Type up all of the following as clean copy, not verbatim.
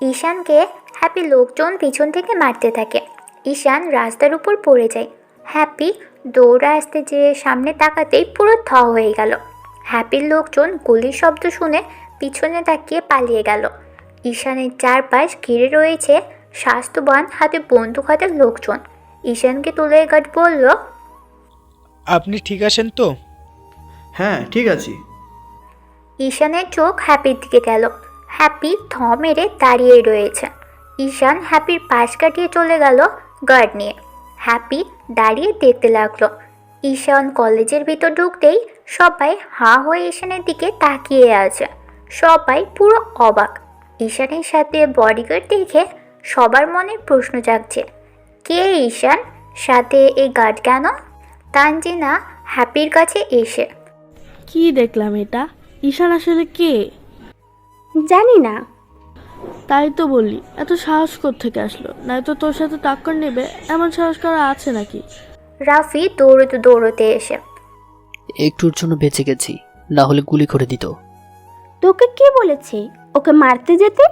ঈশানকে happy লোকজন পিছন থেকে মারতে থাকে। ঈশান রাস্তার উপর পড়ে যায়। হ্যাপি দৌড়ে আসতে যেয়ে সামনে তাকাতেই পুরো থ হয়ে গেল। হ্যাপির লোকজন গুলির শব্দ শুনে পিছনে তাকিয়ে পালিয়ে গেল। ঈশানের চারপাশ ঘিরে রয়েছে স্বাস্থ্যবান হাতে বন্দুক হাতের লোকজন। ঈশানকে তুলে গার্ড বলল, আপনি ঠিক আছেন তো? হ্যাঁ, ঠিক আছি। ঈশানের চোখ হ্যাপির দিকে গেল। হ্যাপি থ মেরে দাঁড়িয়ে রয়েছে। ঈশান হ্যাপির পাশ কাটিয়ে চলে গেল গার্ড নিয়ে। হ্যাপি দাঁড়িয়ে দেখতে লাগলো। ঈশান কলেজের ভিতর ঢুকতেই সবাই হাঁ হয়ে ঈশানের দিকে তাকিয়ে আছে। সবাই পুরো অবাক। ঈশানের সাথে বডিগার্ড দেখে সবার মনে প্রশ্ন জাগছে, কে ঈশান, সাথে এই গার্ড কেন? তানজিনা হ্যাপির কাছে এসে, কি দেখলাম এটা? ঈশান আসলে কে? জানি না। তাই তো বলি, এত সাহস থেকে আসলো? নয়তো তোর সাথে টাক্কর নেবে এমন সাহস করা আছে নাকি? রাফি দৌড়তে দৌড়তে এসে, একটুর জন্য বেঁচে গেছি, না হলে গুলি করে দিত। তোকে কে বলেছে ওকে মারতে যেতে?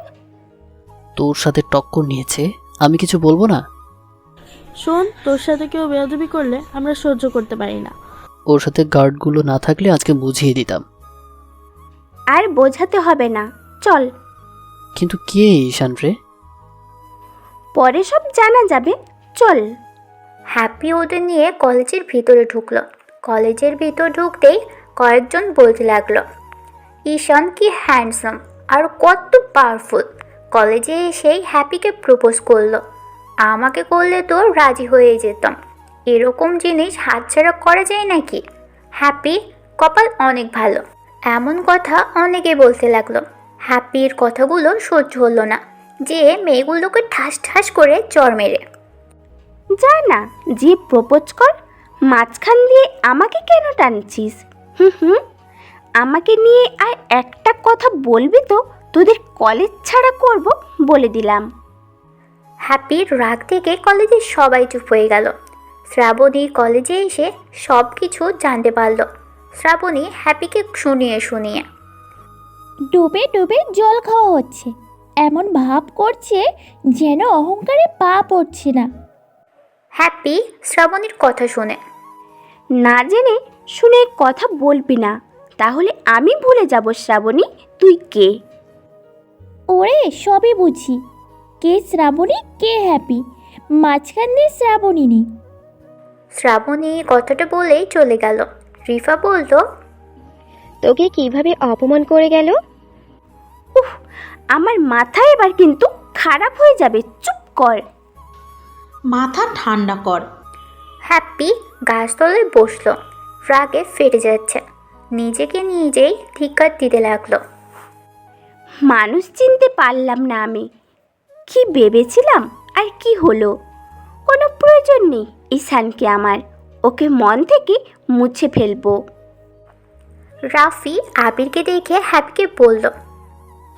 তোর সাথে টক্কর নিয়েছে, আমি কিছু বলবো না? শোন, তোর সাথে কেউ বেয়াদবি করলে আমরা সহ্য করতে পারি না। ওর সাথে গার্ডগুলো না থাকলে আজকে বুঝিয়ে দিতাম। আর বোঝাতে হবে না, চল। কিন্তু কে ঈশান রে? পরে সব জানা যাবে, চল। হ্যাপি ওদের নিয়ে কলেজের ভিতরে ঢুকলো। কলেজের ভিতর ঢুকতেই কয়েকজন বলতে লাগলো, ঈশান কি হ্যান্ডসাম আর কত পাওয়ারফুল। কলেজে এসেই হ্যাপিকে প্রপোজ করলো। আমাকে করলে তো রাজি হয়ে যেতাম। এরকম জিনিস হাতছাড়া করা যায় নাকি? হ্যাপি কপাল অনেক ভালো। এমন কথা অনেকে বলতে লাগলো। হ্যাপির কথাগুলো সহ্য হলো না, যে মেয়েগুলোকে ঠাস ঠাস করে চড় মেরে, যা না, যে প্রপোজ কর। মাঝখান দিয়ে আমাকে কেন টানছিস? হুম, আমাকে নিয়ে আর একটা কথা বলবি তো তোদের কলেজ ছাড়া করব বলে দিলাম। হ্যাপির রাগ থেকে কলেজের সবাই চুপ হয়ে গেল। শ্রাবণী কলেজে এসে সব কিছু জানতে পারল। শ্রাবণী হ্যাপিকে শুনিয়ে শুনিয়ে, ডুবে ডুবে জল খাওয়া হচ্ছে, এমন ভাব করছে যেন অহংকারে পা পড়ছে না। হ্যাপি শ্রাবণীর কথা শুনে, না জেনে শুনে কথা বলবি না, তাহলে আমি ভুলে যাব শ্রাবণী তুই কে। ওরে সবই বুঝি, কে শ্রাবণী কে হ্যাপি, মাঝখান দিয়ে শ্রাবণী নেই। শ্রাবণী কথাটা বলেই চলে গেল। রিফা বলল, তোকে কিভাবে অপমান করে গেল? উফ, আমার মাথা এবার কিন্তু খারাপ হয়ে যাবে, চুপ কর। মাথা ঠান্ডা কর। হ্যাপি গাছতলায় বসলো। রাগে ফেটে যাচ্ছে। নিজেকে নিজেই ধিক্কার দিতে লাগলো। মানুষ চিনতে পারলাম না আমি। কি ভেবেছিলাম আর কি হলো? কোনো প্রয়োজন নেই ঈশানকে আমার, ওকে মন থেকে মুছে ফেলবো। রাফি আবিরকে দেখে হ্যাপিকে বলল,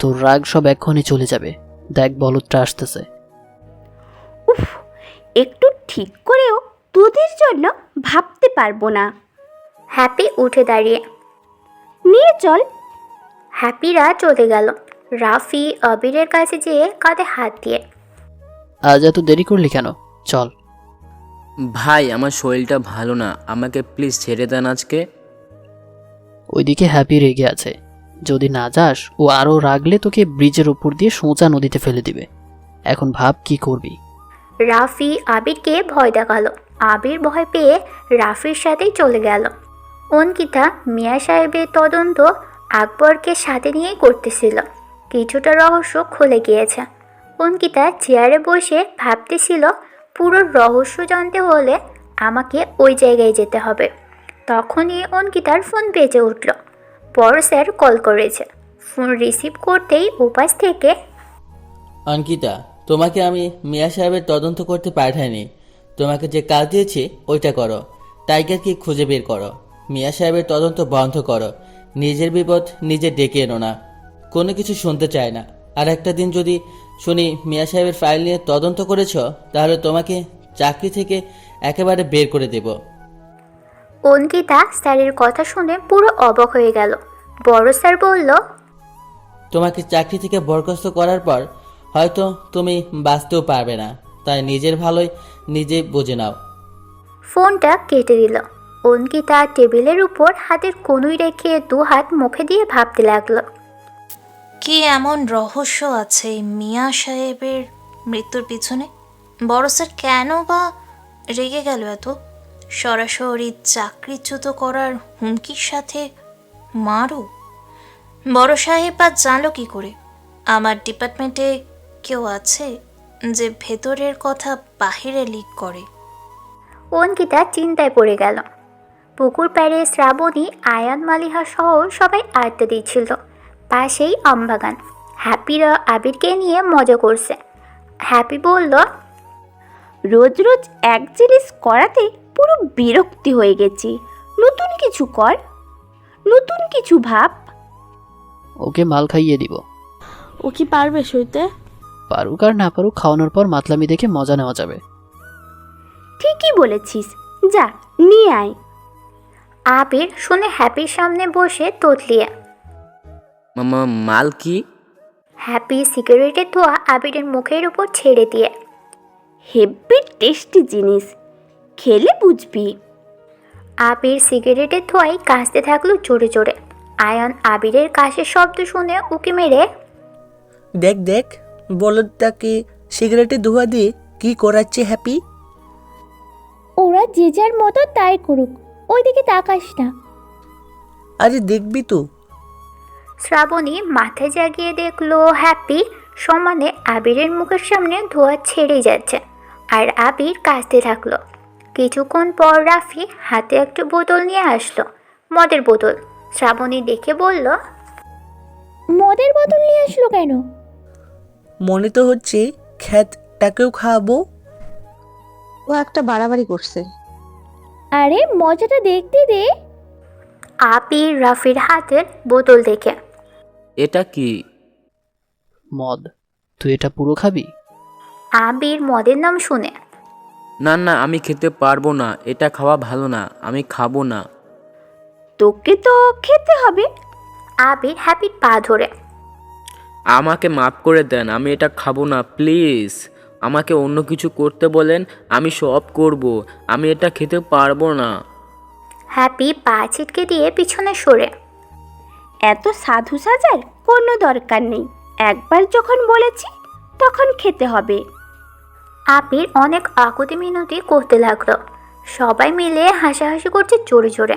তোর রাগ সব এক্ষুনি চলে যাবে, দেখ বলদটা আসতেছে। উফ, একটু ঠিক করেও তোদের জন্য ভাবতে পারবো না। হ্যাপি উঠে দাঁড়িয়ে, নিয়ে চল। হ্যাপিরা চলে গেল। রাফি আবিরের কাছে যেয়ে কাঁধে হাত দিয়ে, আজ এত দেরি করলি কেন? চল। ভাই, আমার শরীরটা ভালো না, আমাকে প্লিজ ছেড়ে দেন আজকে। ওইদিকে হ্যাপি রেগে আছে, যদি না যাস ও আরও রাগলে তোকে ব্রিজের উপর দিয়ে সোজা নদীতে ফেলে দিবে। এখন ভাব কি করবি। রাফি আবিরকে ভয় দেখালো। আবির ভয় পেয়ে রাফির সাথেই চলে গেল। অঙ্কিতা মিয়া সাহেবের তদন্ত আকবরকে সাথে নিয়েই করতেছিল। কিছুটা রহস্য খুলে গিয়েছে। অঙ্কিতা চেয়ারে বসে ভাবতেছিল, পুরো রহস্য জানতে হলে আমাকে ওই জায়গায় যেতে হবে। তখনই অঙ্কিতার ফোন বেজে উঠল। বড় স্যার কল করেছে। ফোন রিসিভ করতেই উপাস থেকে, অঙ্কিতা, তোমাকে আমি মিয়া সাহেবের তদন্ত করতে পাঠাইনি। তোমাকে যে কাজ দিয়েছি ওইটা করো। টাইগারকে খুঁজে বের করো। মিয়া সাহেবের তদন্ত বন্ধ করো। নিজের বিপদ নিজে ডেকে এনো না, কোনো কিছু শুনতে চায় না। আর একটা দিন যদি শুনি মিয়া সাহেবের ফাইল নিয়ে তদন্ত করেছ, তাহলে তোমাকে চাকরি থেকে একেবারে বের করে দেব। অঙ্কিতা স্যারের কথা শুনে পুরো অবাক হয়ে গেল। বড় স্যার বলল, তোমাকে চাকরি থেকে বরখাস্ত করার পর হয়তো তুমি বাঁচতেও পারবে না, তাই নিজের ভালোই নিজে বুঝে নাও। ফোনটা কেটে দিল। অঙ্কিতা টেবিলের উপর হাতের কনুই রেখে দু হাত মুখে দিয়ে ভাবতে লাগলো। কি এমন রহস্য আছে এই মিয়া সাহেবের মৃত্যুর পিছনে? বড় স্যার কেন বা রেগে গেল এত? সরাসরি চাকরিচ্যুত করার হুমকির সাথে মারও। বড় সাহেব বা জানলো কি করে? আমার ডিপার্টমেন্টে কেউ আছে যে ভেতরের কথা বাহিরে লিক করে? অঙ্কিতা চিন্তায় পড়ে গেল। পুকুর পাড়ে শ্রাবণী, আয়ান, মালিহা সহ সবাই আড্ডা দিচ্ছিল। পাশেই আমবাগান। হ্যাপিরা আবিরকে নিয়ে মজা করছে। হ্যাপি বলল, রোজ রোজ এক জিনিস করাতে পুরো বিরক্তি হয়ে গেছি। নতুন কিছু কর, নতুন কিছু ভাব। ওকে মাল খাইয়ে দিব। ও কি পারবে সইতে? পারুক আর না পারুক, খাওয়ানোর পর মাতলামি দেখে মজা নেওয়া যাবে। ঠিকই বলেছিস, যা নিয়ে আয়। আবির শুনে হ্যাপির সামনে বসে তোতলিয়ে। মামা মাল কি? হ্যাপি সিগারেটের ধোঁয়া আবিরের মুখের উপর ছেড়ে দিয়ে। হেব্বি টেস্টি জিনিস, খেলে বুঝবি। আবির সিগারেটের ধোঁয়ায় কাশতে থাকলো জোরে জোরে। আয়ান আবিরের কাশের শব্দ শুনে উকি মেরে, দেখ দেখ বলদটাকে সিগারেটে ধোঁয়া দিয়ে কি করাচ্ছে হ্যাপি। ওরা যে যার মতো তাই করুক, ওইদিকে তাকাস না। আরে দেখবি তো। শ্রাবণী মাথায় জাগিয়ে দেখলো হ্যাপি সমানে আবিরের মুখের সামনে ধোঁয়া ছেড়ে যাচ্ছে, আর আবির কাশতে থাকলো। কিছুক্ষণ পর রাফি হাতে একটা বোতল নিয়ে আসলো, মদের বোতল। শ্রাবণী দেখে বলল, মদের বোতল নিয়ে আসলো কেন? মনে তো হচ্ছে খ্যাতটাকেও খাওয়াবো। ও একটা বাড়াবাড়ি করছে। আরে মজাটা দেখতে দে। আবির রাফির হাতের বোতল দেখে, এটা কি? মদ। তুই এটা পুরো খাবি? আবির মদের নাম শুনে, না না, আমি খেতে পারবো না, এটা খাওয়া ভালো না, আমি খাবো না। তোকে তো খেতে হবে। আবির হ্যাপির পা ধরে, আমাকে মাফ করে দেন, আমি এটা খাবো না প্লিজ। আমাকে অন্য কিছু করতে বলেন, আমি সব করব, আমি এটা খেতে পারবো না। হ্যাপি পা ছিটকে দিয়ে পিছনে সরে। এত সাধু সাজার কোনো দরকার নেই, একবার যখন বলেছি তখন খেতে হবে। আবির অনেক আকুতি মিনতি করতে লাগলো। সবাই মিলে হাসাহাসি করছে জোরে জোরে।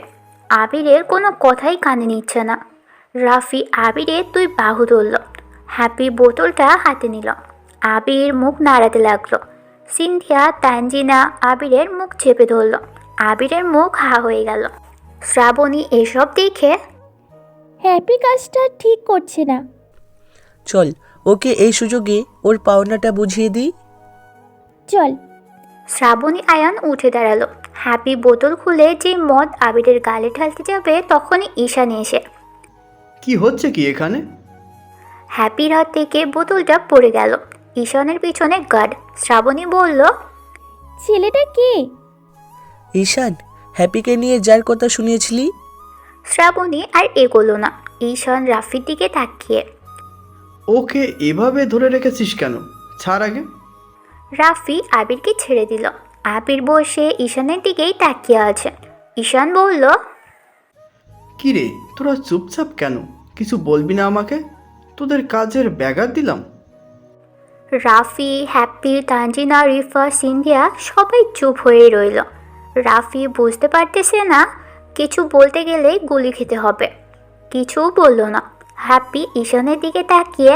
আবিরের কোনো কথাই কানে নিচ্ছে না। রাফি আবিরের দুই বাহু ধরল। হ্যাপি বোতলটা হাতে নিল। আবির মুখ নাড়াতে লাগলো। সিনথিয়া, তানজিনা আবিরের মুখ চেপে ধরল। আবিরের মুখ হা হয়ে গেল। শ্রাবণী এসব দেখে, হ্যাপি কাজটা ঠিক করছে না। চল ওকে এই সুযোগে ওর পাওনাটা বুঝিয়ে দিই। চল। শ্রাবণী আয়ান উঠে দাঁড়ালো। হ্যাপি বোতল খুলে যে মদ আবিরের গালে ঢালতে যাবে তখনই ঈশানী এসে। কি হচ্ছে কি এখানে? হ্যাপির হাত থেকে বোতলটা পড়ে গেল। ঈশানের পিছনে গার্ড। শ্রাবণী বলল, ছেলেটা কে? ঈশান, হ্যাপিকে নিয়ে যার কথা শুনিয়েছিলি। শ্রাবণী আর এগোলো না। ঈশান রাফির দিকে তাকিয়ে, ওকে এভাবে ধরে রেখেছিস কেন? ছাড় আগে। রাফি আবিরকে ছেড়ে দিল। আবির বসে ঈশানের দিকেই তাকিয়ে আছে। ঈশান বলল, কি রে, তোরা চুপচাপ কেন? কিছু বলবি না আমাকে? তোদের কাজের ব্যাঘাত দিলাম? রাফি, হ্যাপি, তানজিনা, রিফা, সিন্ধিয়া সবাই চুপ হয়ে রইল। রাফি বুঝতে পারতেছে না, কিছু বলতে গেলে গুলি খেতে হবে। কিছু বলল না। হ্যাপি ঈশানের দিকে তাকিয়ে,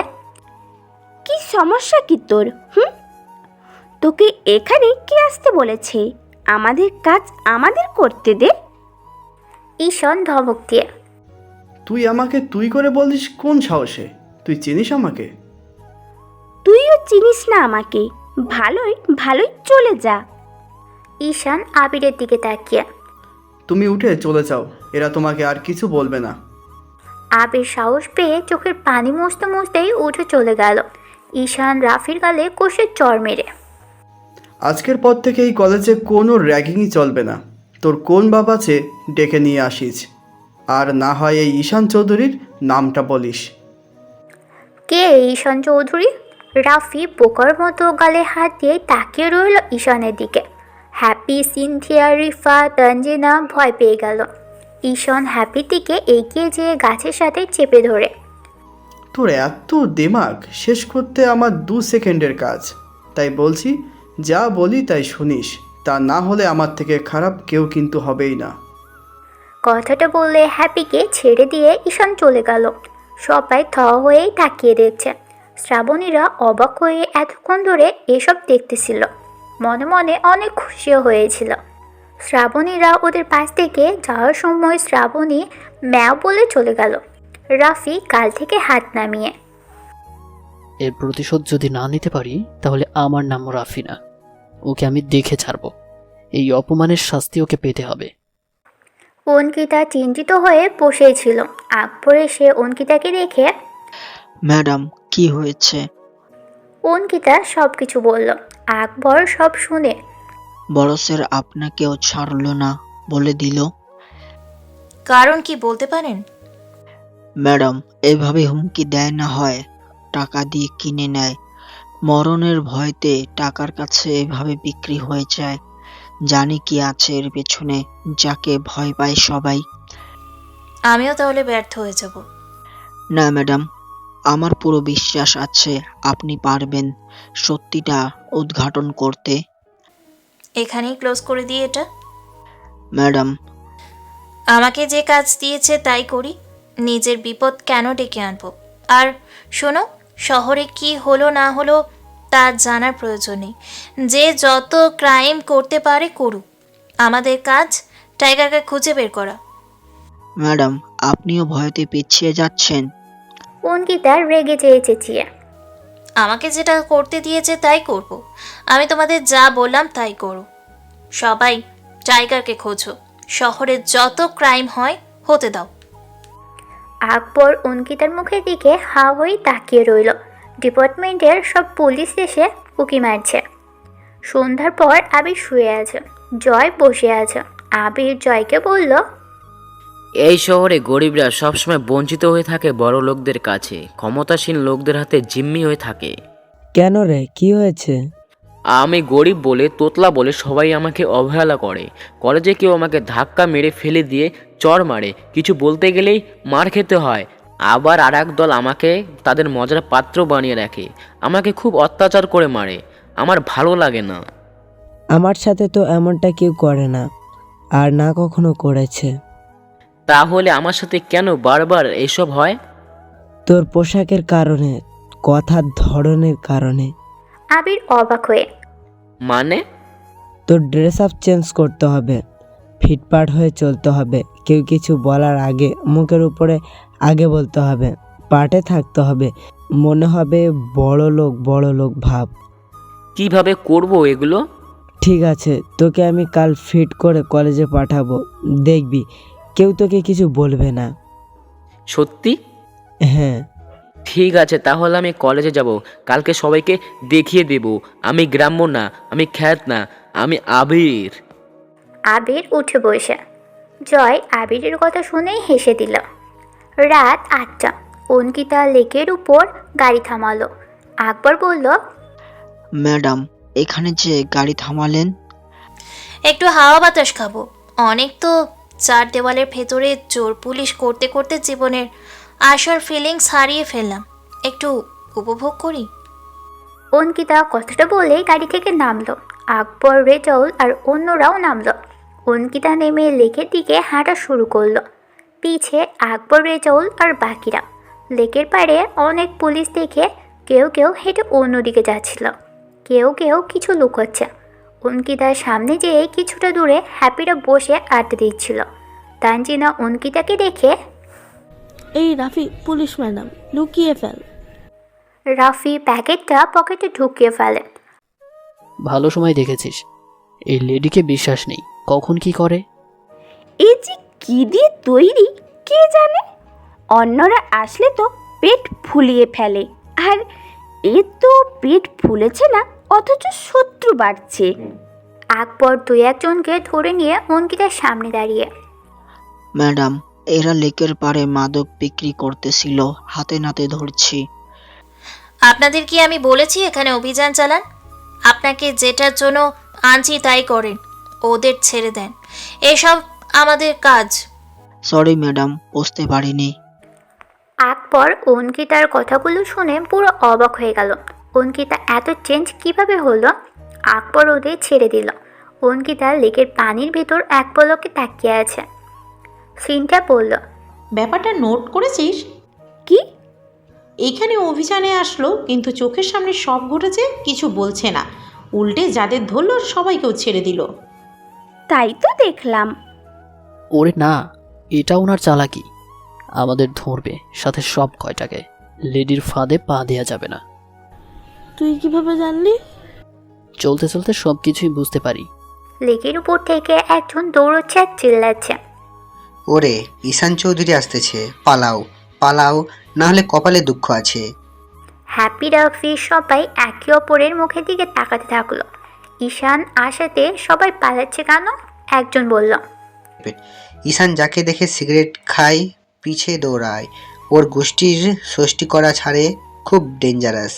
কি সমস্যা কি তোর? তোকে এখানে কি আসতে বলেছে? আমাদের কাজ আমাদের করতে দে। ঈশান ধমক দিয়ে, তুই আমাকে তুই করে বলিস কোন সাহসে? তুই চিনিস আমাকে? তুইও চিনিস না আমাকে। ভালোই ভালোই চলে যা। ঈশান আবিরের দিকে তাকিয়ে, তুমি উঠে চলে যাও, এরা তোমাকে আর কিছু বলবে না। আবির সাহস পেয়ে চোখের পানি মুছতে মুছতেই উঠে চলে গেল। ঈশান রাফির গালে কষে চড় মেরে, আজকের পর থেকে এই কলেজে কোনো র্যাগিংই চলবে না। তোর কোন বাবা আছে ডেকে নিয়ে আসিস, আর না হয় এই ঈশান চৌধুরীর নামটা বলিস। কে ঈশান চৌধুরী? রাফি বোকার মতো গালে হাত দিয়ে তাকিয়ে রইল ঈশানের দিকে। হ্যাপি, সিনথিয়া, রিফা, তানজিনা ভয় পেয়ে গেল। ঈশান হ্যাপির দিকে এগিয়ে যেয়ে গাছের সাথে চেপে ধরে। তোর এত দিমাগ, শেষ করতে আমার 2 সেকেন্ডের কাজ। তাই বলছি, যা বলি তাই শুনিস, তা না হলে আমার থেকে খারাপ কেউ কিন্তু হবেই না। কথাটা বললে হ্যাপিকে ছেড়ে দিয়ে ঈশান চলে গেল। সবাই থ হয়েই তাকিয়ে দেখছে। শ্রাবণীরা অবাক হয়ে এতক্ষণ ধরে এসব দেখতেছিল। মনে মনে অনেক খুশিও হয়েছিল। শ্রাবণীরা ওদের পাশ থেকে যাওয়ার সময় শ্রাবণী ম্যাও বলে চলে গেল। রাফি গাল থেকে হাত নামিয়ে, এর প্রতিশোধ যদি না নিতে পারি তাহলে আমার নাম রাফি না, ওকে আমি দেখে ছাড়ব। এই অপমানের শাস্তি ওকে পেতে হবে। অঙ্কিতা চিন্তিত হয়ে বসেছিল। আকবর এসে অঙ্কিতাকে দেখে, ম্যাডাম কি হয়েছে? অঙ্কিতা সব কিছু বলল। আকবর সব শুনে, বড় স্যার আপনাকেও ছাড়লো না, বলে দিল। কারণ কি বলতে পারেন? ম্যাডাম এভাবে হুমকি দেয় না, হয় টাকা দিয়ে কিনে নেয়। মরণের ভয়তে টাকার কাছে এভাবে বিক্রি হয়ে যায়। জানি কি আছে এর পেছনে, যাকে ভয় পায় সবাই। আমিও তাহলে ব্যর্থ হয়ে যাব। না ম্যাডাম, আমার পুরো বিশ্বাস আছে আপনি পারবেন সত্যিটা উদ্ঘাটন করতে। এখানেই ক্লোজ করে দিই এটা। ম্যাডাম আমাকে যে কাজ দিয়েছে তাই করি, নিজের বিপদ কেন ডেকে আনবো? আর শোনো, শহরে কি হলো না হলো তা জানার প্রয়োজন নেই। যে যত ক্রাইম করতে পারে করুক, আমাদের কাজ টাইগারকে খুঁজে বের করা। ম্যাডাম আপনিও ভয়তে পিছিয়ে যাচ্ছেন। অঙ্কিতা রেগে চেঁচিয়ে, আমাকে যেটা করতে দিয়েছে তাই করব। আমি তোমাদের যা বললাম তাই করো। সবাই টাইগারকে খোঁজো, শহরে যত ক্রাইম হয় হতে দাও। আকবর অঙ্কিতার মুখের দিকে হা হয়ে তাকিয়ে রইল। ডিপার্টমেন্টের সব পুলিশ এসে উকি মারছে। সন্ধ্যার পর আবির শুয়ে আছে, জয় বসে আছে। আবির জয়কে বলল, এই শহরে গরিবরা সবসময় বঞ্চিত হয়ে থাকে বড় লোকদের কাছে, ক্ষমতাসীন লোকদের হাতে জিম্মি হয়ে থাকে। কেন রে, কি হয়েছে? আমি গরিব বলে, তোতলা বলে সবাই আমাকে অবহেলা করে। কলেজে কেউ আমাকে ধাক্কা মেরে ফেলে দিয়ে চড় মারে, কিছু বলতে গেলেই মার খেতে হয়। আবার আর এক দল আমাকে তাদের মজার পাত্র বানিয়ে রাখে, আমাকে খুব অত্যাচার করে মারে। আমার ভালো লাগে না। আমার সাথে তো এমনটা কেউ করে না, আর না কখনো করেছে। তাহলে আমার সাথে কেন বারবার এসব হয়? তোর পোশাকের কারণে, কথার ধরনের কারণে। আবির অবাক হয়ে, মানে? তোর ড্রেস আপ চেঞ্জ করতে হবে, ফিটফাট হয়ে চলতে হবে। কেউ কিছু বলার আগে মুখের উপরে আগে বলতে হবে, পাটে থাকতে হবে, মনে হবে বড় লোক ভাব। কিভাবে করব এগুলো? ঠিক আছে, তোকে আমি কাল ফিট করে কলেজে পাঠাবো, দেখবি কেউ তোকে কিছু বলবে না। সত্যি? হ্যাঁ। ঠিক আছে, তাহলে আমি কলেজে যাব। কালকে সবাইকে দেখিয়ে দেব আমি গ্রাম্য না, আমি খ্যাত না, আমি আবির। আবির উঠে বসে। জয় আবিরের কথা শুনেই হেসে দিল। রাত 8টা। অঙ্কিতা লেকের উপর গাড়ি থামালো। আকবর বলল, ম্যাডাম এখানে যে গাড়ি থামালেন? একটু হাওয়া বাতাস খাবো। অনেক তো চার দেওয়ালের ভেতরে চোর পুলিশ করতে করতে জীবনের আসল ফিলিংস হারিয়ে ফেললাম, একটু উপভোগ করি। অঙ্কিতা কথাটা বলেই গাড়ি থেকে নামলো। আকবর, রেজাউল আর অন্যরাও নামলো। অঙ্কিতা নেমে লেকের দিকে হাঁটা শুরু করলো। পিছে আকবর, রেজাউল আর বাকিরা। লেকের পাড়ে অনেক পুলিশ দেখে কেউ কেউ হেঁটে অন্যদিকে যাচ্ছিল, কেউ কেউ কিছু লুকোচ্ছে। অঙ্কিতার সামনে যেয়ে কিছুটা দূরে হ্যাপিরা বসে আড্ডা দিচ্ছিল। তানজিনা অঙ্কিতাকে দেখে, এই রাফি, পুলিশ ম্যাডাম, লুকিয়ে ফেল। রাফি প্যাকেটটা পকেটে ঢুকিয়ে ফেলে। ভালো সময় দেখেছিস। এই লেডিকে বিশ্বাস নেই, কখন কি করে। এই যে কি দিয়ে তৈরি কে জানে, অন্যরা আসলে তো পেট ফুলিয়ে ফেলে, আর এ তো পেট ফুলেছে না, অথচ শত্রু বাড়ছে। আকবর 2-1জনকে ধরে নিয়ে অঙ্কিতার সামনে দাঁড়িয়ে, ম্যাডাম এরা লেকের পাড়ে মাদক বিক্রি করতেছিল, হাতে নাতে ধরছি। আপনাদের কি আমি বলেছি এখানে অভিযান চালান? আপনাকে যেটার জন্য আনছি তাই করেন, ওদের ছেড়ে দেন। এসব আমাদের কাজ। সরি ম্যাডাম, বুঝতে পারিনি। আকবর অঙ্কিতার কথাগুলো শুনে পুরো অবাক হয়ে গেল। অঙ্কিতা এত চেঞ্জ কিভাবে হলো? আকবর ওদের ছেড়ে দিল। অঙ্কিতা লেকের পানির ভেতর এক পলকে তাকিয়ে আছে। সিনথিয়া বলল, ব্যাপারটা নোট করেছিস? কি? এখানে অভিযানে আসলো কিন্তু চোখের সামনে সব ঘটেছে, কিছু বলছে না। উল্টে যাদের ধরলো সবাইকেও ছেড়ে দিল। তাই তো দেখলাম। ওরে না, এটা ওনার চালাকি। আমাদের ধরবে, সাথে সব কয়টাকে। লেডির ফাঁদে পা দেয়া যাবে না। তুই কিভাবে জানলি? চলতে চলতে সব কিছুই বুঝতে পারি। লেকের উপর থেকে একজন দৌড়চ্ছে আর চিল্লাচ্ছে, ওরে ঈশান চৌধুরী আসতেছে, পালাও পালাও, না হলে কপালে দুঃখ আছে। হ্যাপি রাফি সবাই একে অপরের মুখের দিকে তাকাতে থাকলো। ঈশান আসাতে সবাই পালাচ্ছে কেন? একজন বলল, ঈশান যাকে দেখে সিগারেট খায় পিছে দৌড়ায়, ওর গোষ্ঠীর ষষ্ঠী করা ছাড়ে, খুব ডেঞ্জারাস।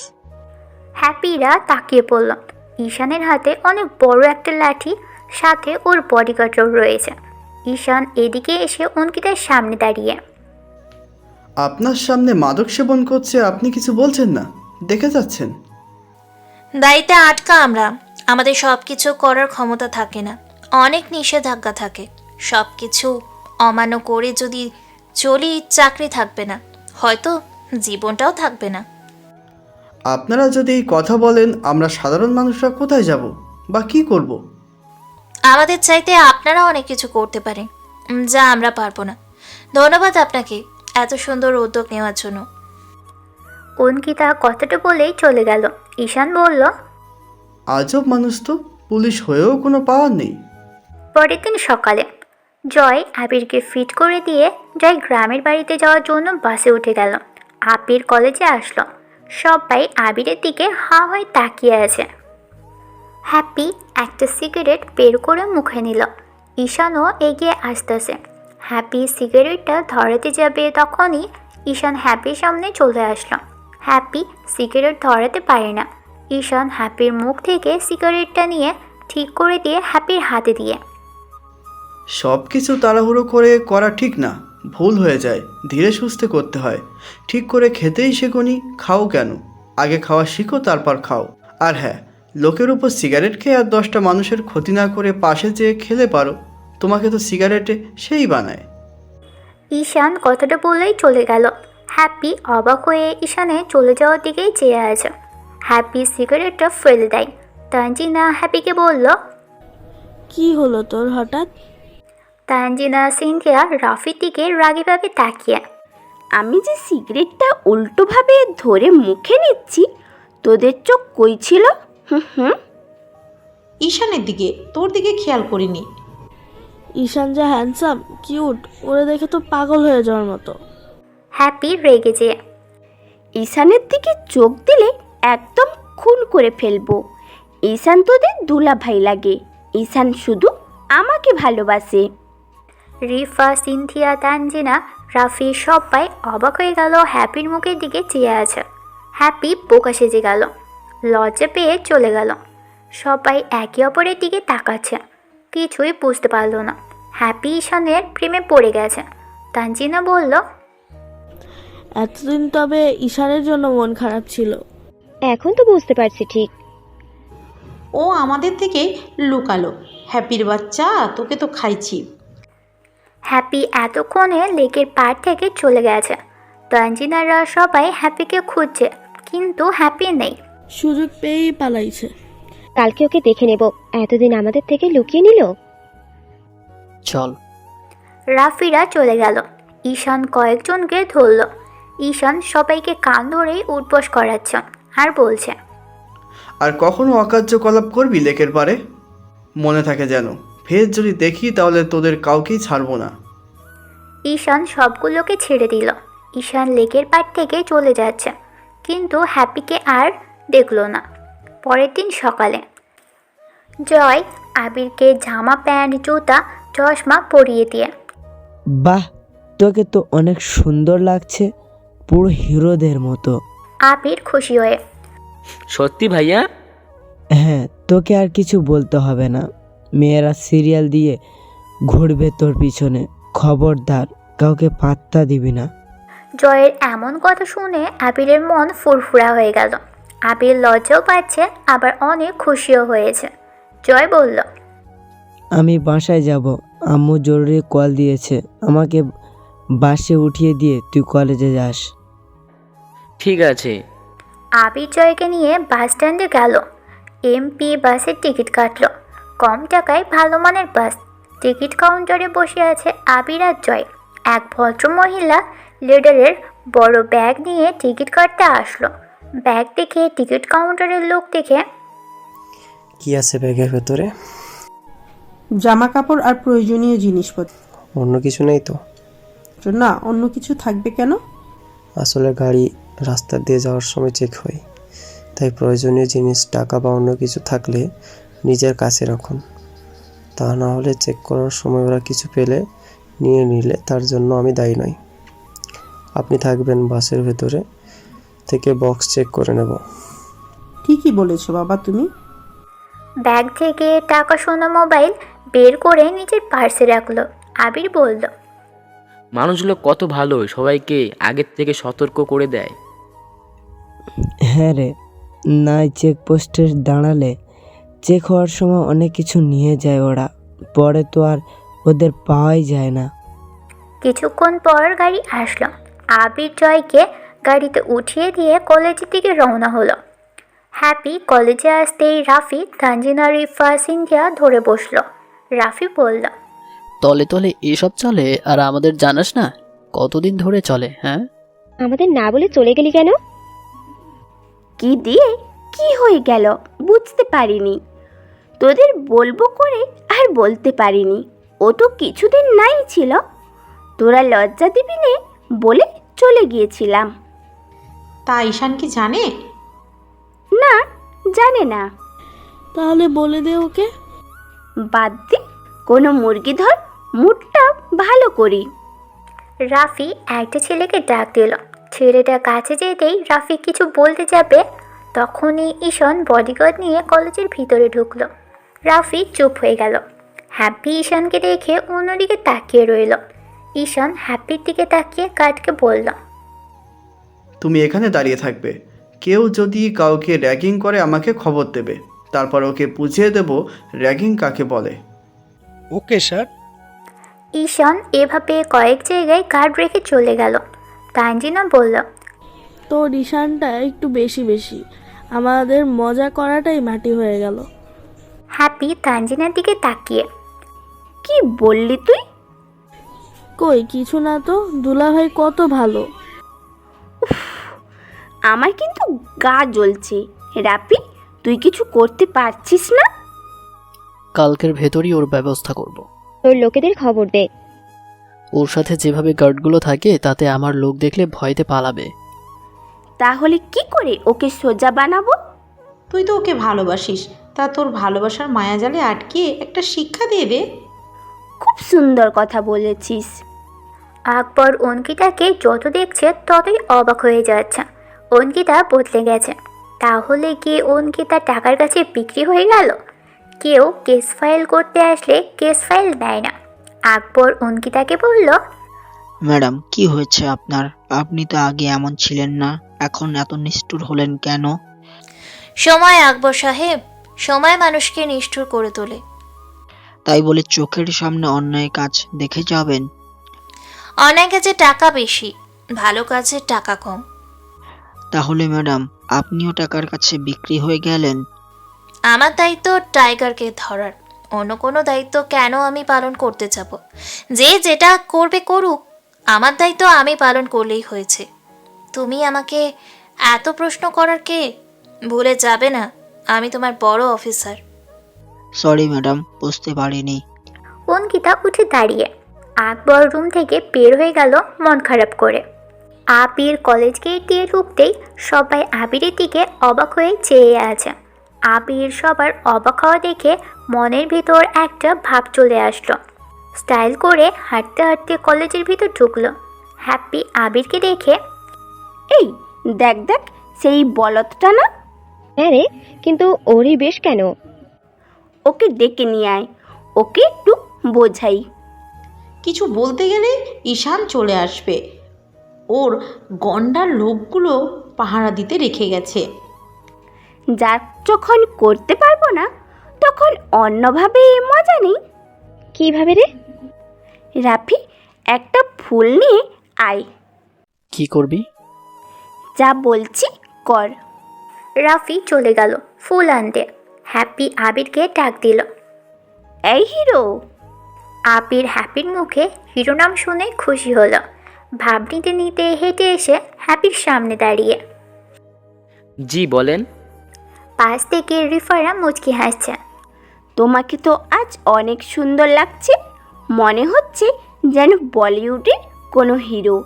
হ্যাপিরা তাকিয়ে পড়ল। ঈশানের হাতে অনেক বড় একটা লাঠি, সাথে ওর বডিগার্ডও রয়েছে। ঈশান এদিকে এসে অঙ্কিতার সামনে দাঁড়িয়ে, আপনার সামনে মাদক সেবন করছে, আপনি কিছু বলছেন না? দেখে যাচ্ছেন। দায়িত্বে আটকা আমরা, আমাদের সব কিছু করার ক্ষমতা থাকে না, অনেক নিষেধাজ্ঞা থাকে। সব কিছু অমান্য করে যদি চলি, চাকরি থাকবে না, হয়তো জীবনটাও থাকবে না। আপনারা যদি এই কথা বলেন, আমরা সাধারণ মানুষরা কোথায় যাব বা কি করব? আমাদের চাইতে আপনারা অনেক কিছু করতে পারেন, যা আমরা পারবো না। ধন্যবাদ আপনাকে এত সুন্দর উদ্যোগ নেওয়ার জন্য। অঙ্কিতা কথাটা বলেই চলে গেল। ঈশান বলল, আজব মানুষ তো, পুলিশ হয়েও কোনো পাওয়ার নেই। পরের দিন সকালে জয় আবিরকে ফিট করে দিয়ে জয় গ্রামের বাড়িতে যাওয়ার জন্য বাসে উঠে গেল। আবির কলেজে আসলো। সবাই আবিরের দিকে হাঁ হয়ে তাকিয়ে আছে। হ্যাপি একটা সিগারেট বের করে মুখে নিল। ঈশানও এগিয়ে আসতেছে। হ্যাপি সিগারেটটা ধরাতে যাবে, তখনই ঈশান হ্যাপির সামনে চলে আসলো। হ্যাপি সিগারেট ধরাতে পারে না। ঈশান হ্যাপির মুখ থেকে সিগারেটটা নিয়ে ঠিক করে দিয়ে হ্যাপির হাতে দিয়ে, সব কিছু তাড়াহুড়ো করে করা ঠিক না, ভুল হয়ে যায়, ধীরে সুস্থে করতে হয়। ঠিক করে খেতেই শেখোনি, খাও কেন? আগে খাওয়া শিখো, তারপর খাও। আর হ্যাঁ, লোকের উপর সিগারেট খেয়ে আর 10টা মানুষের ক্ষতি না করে পাশে যেয়ে খেলে পারো। তোমাকে তো সিগারেটে সেই বানায়। ঈশান কথাটা বলেই চলে গেল। হ্যাপি অবাক হয়ে ঈশানে চলে যাওয়ার দিকেই চেয়ে আছে। হ্যাপি সিগারেটটা ফেলে দেয়। তানজিনা হ্যাপিকে বলল, কি হলো তোর হঠাৎ? তানজিনা সিনথিয়া রাফির দিকে রাগীভাবে তাকিয়ে, আমি যে সিগারেটটা উল্টোভাবে ধরে মুখে নিচ্ছি, তোদের চোখ কই ছিল? হুম। ঈশানের দিকে, তোর দিকে খেয়াল করিনি। ঈশান যা হ্যান্ডসাম, কিউট, ওরা দেখে তো পাগল হয়ে যাওয়ার মতো। হ্যাপি রেগে যেয়ে, ঈশানের দিকে চোখ দিলে একদম খুন করে ফেলবো। ঈশান তোদের দুলা ভাই লাগে, ঈশান শুধু আমাকে ভালোবাসে। রিফা, সিনথিয়া, তানজিনা, রাফি সবাই অবাক হয়ে গেল। হ্যাপির মুখের দিকে চেয়ে আছে। হ্যাপি বোকা সেজে গেল, লজ্জা পেয়ে চলে গেল। সবাই একে অপরের দিকে তাকাচ্ছে, কিছুই বুঝতে পারলো না। হ্যাপি ঈশানের প্রেমে পড়ে গেছে। তানজিনা বলল, এতদিন তবে ঈশানের জন্য মন খারাপ ছিল। এখন তো বুঝতে পারছি ঠিক। ও আমাদের থেকে লুকালো। হ্যাপির বাচ্চা, তোকে তো খাইছি। হ্যাপি এতক্ষণে লেকের পাড় থেকে চলে গেছে। তানজিনারা সবাই হ্যাপিকে খুঁজছে, কিন্তু হ্যাপি নেই। সুযোগ পেয়েই পালাইছে। কালকে ওকে দেখে নেব, এতদিন আমাদের থেকে লুকিয়ে নিল। চল। রাফিরা চলে গেল। ঈশান কয়েকজনকে ধরল। ঈশান সবাইকে কান ধরেই উঠবস করাচ্ছে আর বলছে, আর কখনো অকার্যকলাপ করবি লেকের পারে? মনে থাকে যেন, ফের যদি দেখি তাহলে তোদের কাউকেই ছাড়বো না। ঈশান সবগুলোকে ছেড়ে দিল। ঈশান লেকের পাড় থেকে চলে যাচ্ছে, কিন্তু হ্যাপিকে আর দেখলো না। পরের দিন সকালে জয় আবিরকে জামা, প্যান্ট, জুতা, চশমা পরিয়ে দিয়ে, বাহ, তোকে তো অনেক সুন্দর লাগছে, পুরো হিরোদের মতো। আবির খুশি হয়ে। সত্যি ভাইয়া? হ্যাঁ, তোকে আর কিছু বলতে হবে না। মেয়েরা সিরিয়াল দিয়ে ঘুরবে তোর পিছনে, খবরদার কাউকে পাত্তা দিবি না। জয়ের এমন কথা শুনে আবিরের মন ফুরফুরা হয়ে গেল। আবির লজ্জাও পাচ্ছে, আবার অনেক খুশিও হয়েছে। জয় বলল, আমি বাসায় যাব, আম্মু জরুরি কল দিয়েছে, আমাকে বাসে উঠিয়ে দিয়ে তুই কলেজে যাস। ঠিক আছে। আবির জয়কে নিয়ে বাস স্ট্যান্ডে গেল। এমপি বাসের টিকিট কাটল। কম টাকায় ভালো মানের বাস। টিকিট কাউন্টারে বসে আছে আবির আর জয়। এক ভদ্র মহিলা লিডারের বড় ব্যাগ নিয়ে টিকিট কাটতে আসলো। ব্যাগ দেখে টিকিট কাউন্টারের লোক দেখে, কি আছে ব্যাগের ভেতরে? জামা কাপড় আর প্রয়োজনীয় জিনিসপত্র। অন্য কিছু নেই তো? না, অন্য কিছু থাকবে কেন? আসলে গাড়ি রাস্তা দিয়ে যাওয়ার সময় চেক হয়, তাই প্রয়োজনীয় জিনিস, টাকা বা অন্য কিছু থাকলে নিজের কাছে রাখুন। তা না হলে চেক করার সময় ওরা কিছু পেলে নিয়ে নিলে তার জন্য আমি দায়ী নই। আপনি থাকবেন বাসের ভেতরে, থেকে বক্স চেক করে নেব। ঠিকই বলেছো বাবা তুমি। ব্যাগ থেকে টাকা সোনা মোবাইল বের করে নিজের পার্সে রাখলো। আবির বলল, মানুষগুলো কত ভালো, সবাইকে আগের থেকে সতর্ক করে দেয়। হ্যাঁ রে, নাই চেকপোস্টে দাঁড়ালে চেক হওয়ার সময় অনেক কিছু নিয়ে যায় ওরা, পরে তো আর ওদের পাওয়াই যায় না। কিছুক্ষণ পর গাড়ি আসলো। আবির জয়কে গাড়িতে উঠিয়ে দিয়ে কলেজের দিকে রওনা হলো। হ্যাপি কলেজে আসতেই রাফি, তানজিনা, রিফা, সিন্ধিয়া ধরে বসলো। রাফি বলল, তলে তলে এসব চলে আর আমাদের জানাস না? কতদিন ধরে চলে? হ্যাঁ, আমাদের না বলে চলে গেলি কেন? কি দিয়ে কি হয়ে গেল বুঝতে পারিনি। তোদের বলবো করে আর বলতে পারিনি। ও তো কিছুদিন নাই ছিল, তোরা লজ্জা দিবি নে বলে চলে গিয়েছিলাম। তা ঈশান কি জানে? না, জানে না। তাহলে বলে দে ওকে। বাদ দে, কোনো মুরগি ধর, মুডটা ভালো করি। রাফি একটা ছেলেকে ডাক দিল। ছেলেটা কাছে যেতেই রাফি কিছু বলতে যাবে, তখনই ঈশান বডিগার্ড নিয়ে কলেজের ভিতরে ঢুকলো। রাফি চুপ হয়ে গেল। হ্যাপি ঈশানকে দেখে অন্যদিকে তাকিয়ে রইল। ঈশান হ্যাপির দিকে তাকিয়ে গার্ডকে বলল, তুমি এখানে দাঁড়িয়ে থাকবে। কেউ যদি কাউকে র্যাগিং করে আমাকে খবর দেবে, তারপর ওকে বুঝিয়ে দেব র্যাগিং কাকে বলে। Okay sir. ঈশান এভাবে কয়েক জায়গায় গার্ড রেখে চলে গেল। তানজিনা বলল, তোর ঈশানটা একটু বেশি বেশি, আমাদের মজা করাটাই মাটি হয়ে গেল। হ্যাপি তানজিনার দিকে তাকিয়ে, কি বললি তুই? কই কিছু না তো, দুলাভাই কত ভালো। আমার কিন্তু গা জ্বলছে। রাপি, তুই কিছু করতে পারছিস না? কালকের ভেতরই ওর ব্যবস্থা করব। তোর লোকেদের খবর দে। ওর সাথে যেভাবে গার্ডগুলো থাকে তাতে আমার লোক দেখলে ভয়তে পালাবে। তাহলে কি করে ওকে সোজা বানাবো? তুই তো ওকে ভালোবাসিস, তা তোর ভালোবাসার মায়াজালে আটকে একটা শিক্ষা দিয়ে দে। খুব সুন্দর কথা বলেছিস। আকবর অঙ্কিতাকে যত দেখছে ততই অবাক হয়ে যাচ্ছে। অঙ্কিতা বদলে গেছে। তাহলে কি অঙ্কিতা টাকার কাছে বিক্রি হয়ে গেল? কেউ কেস ফাইল করতে আসলে কেস ফাইল দেয় না। আকবর অঙ্কিতাকে বলল, ম্যাডাম কি হয়েছে আপনার? আপনি তো আগে এমন ছিলেন না, এখন এত নিষ্ঠুর হলেন কেন? সময় আকবর সাহেব, সময় মানুষকে নিষ্ঠুর করে তোলে। তাই বলে চোখের সামনে অন্যায় কাজ দেখে যাবেন? অনেক কাজে টাকা বেশি, ভালো কাজে টাকা কম। তাহলে ম্যাডাম আপনিও টাকার কাছে বিক্রি হয়ে গেলেন? আমার দায়িত্ব টাইগারকে ধরার, অন্য কোনো দায়িত্ব কেন আমি পালন করতে যাব? যে যেটা করবে করুক, আমার দায়িত্ব আমি পালন করলেই হয়েছে। তুমি আমাকে এত প্রশ্ন করার কে? ভুলে যাবে না আমি তোমার বড় অফিসার। সরি ম্যাডাম, বুঝতে পারিনি। অঙ্কিতা উঠে দাঁড়িয়ে আকবর রুম থেকে বের হয়ে গেল মন খারাপ করে। আবির কলেজ গেট দিয়ে ঢুকতেই সবাই আবিরের দিকে অবাক হয়ে চেয়ে আছে। আবির সবার অবাক হওয়া দেখে মনের ভিতর একটা ভাব চলে আসলো। স্টাইল করে হাঁটতে হাঁটতে কলেজের ভিতর ঢুকলো। হ্যাপি আবিরকে দেখে, এই দেখ দেখ, সেই বলদটা না? হ্যাঁ রে, কিন্তু ওরই বেশ কেন? ওকে ডেকে নিয়ে আয়, ওকে একটু বোঝাই। কিছু বলতে গেলে ঈশান চলে আসবে, ওর গন্ডার লোকগুলো পাহারা দিতে রেখে গেছে। যার যখন করতে পারবো না তখন অন্যভাবে মজা নেই। কিভাবে রে? রাফি, একটা ফুল নিয়ে আয়। কি করবি? যা বলছি কর। রাফি চলে গেল ফুল আনতে। হ্যাপি আবিরকে ডাক দিল। এই হিরো। আবির হ্যাপির মুখে হিরো নাম শুনে খুশি হলো। ভাব নিতে নিতে হেঁটে এসে হ্যাপির সামনে দাঁড়িয়ে। জি বলেন। পাশ থেকে রিফারা মুচকি হাসছে। তোমাকে তো আজ অনেক সুন্দর লাগছে, মনে হচ্ছে যেন বলিউডের কোনো হিরো।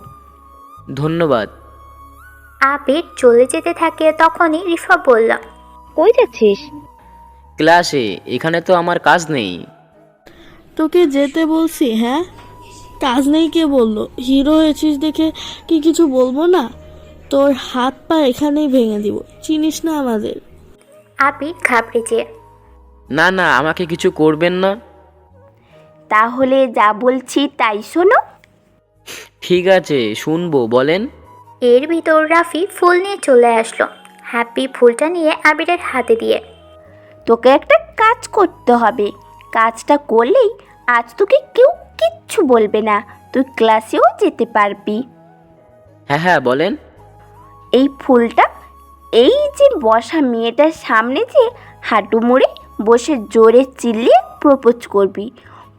ধন্যবাদ। আবির চলে যেতে থাকে তখনই রিফা বলল, কই যাচ্ছিস? ক্লাসে, এখানে তো আমার কাজ নেই। তোকে যেতে বলছি। হ্যাঁ, কাজ নেই কে বললো? হিরো হয়েছিস দেখে কি কিছু বলবো না? তোর হাত পা এখানেই ভেঙে দিব, চিনিস না আমাদের। আবির ঘাবড়ে যেয়ে, না না, আমাকে কিছু করবেন না। তাহলে যা বলছি তাই শোনো। ঠিক আছে, শুনবো, বলেন। এর ভিতর রাফি ফুল নিয়ে চলে আসলো। হ্যাপি ফুলটা নিয়ে আবিরের হাতে দিয়ে, তোকে একটা কাজ করতে হবে, কাজটা করলেই আজ তোকে কেউ কিচ্ছু বলবে না, তুই ক্লাসেও যেতে পারবি। হ্যাঁ হ্যাঁ, বলেন। এই ফুলটা এই যে বসা মেয়েটার সামনে যে হাঁটু মুড়ে বসে জোরে চিল্লিয়ে প্রপোজ করবি।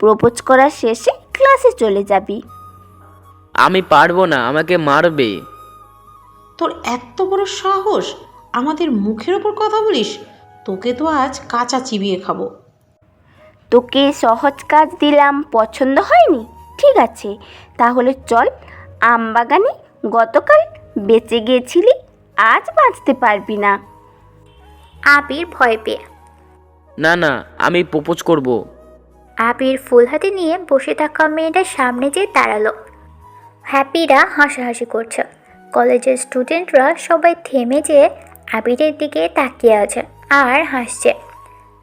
প্রপোজ করার শেষে ক্লাসে চলে যাবি। আমি পারবো না, আমাকে মারবে। তোর এত বড় সাহস, আমাদের মুখের ওপর কথা বলিস? তোকে তো আজ কাঁচা চিবিয়ে খাবো। তোকে সহজ কাজ দিলাম, পছন্দ হয়নি? ঠিক আছে, তাহলে চল, আমবাগানে গতকাল বেঁচে গিয়েছিলি, আজ বাঁচতে পারবি না। আবির ভয় পেয়ে, না না, আমি প্রপোজ করব। আবির ফুল হাতে নিয়ে বসে থাকা মেয়েটার সামনে যেয়ে দাঁড়ালো। হ্যাপিরা হাসাহাসি করছে। কলেজের স্টুডেন্টরা সবাই থেমে যেয়ে আবিরের দিকে তাকিয়ে আছে আর হাসছে।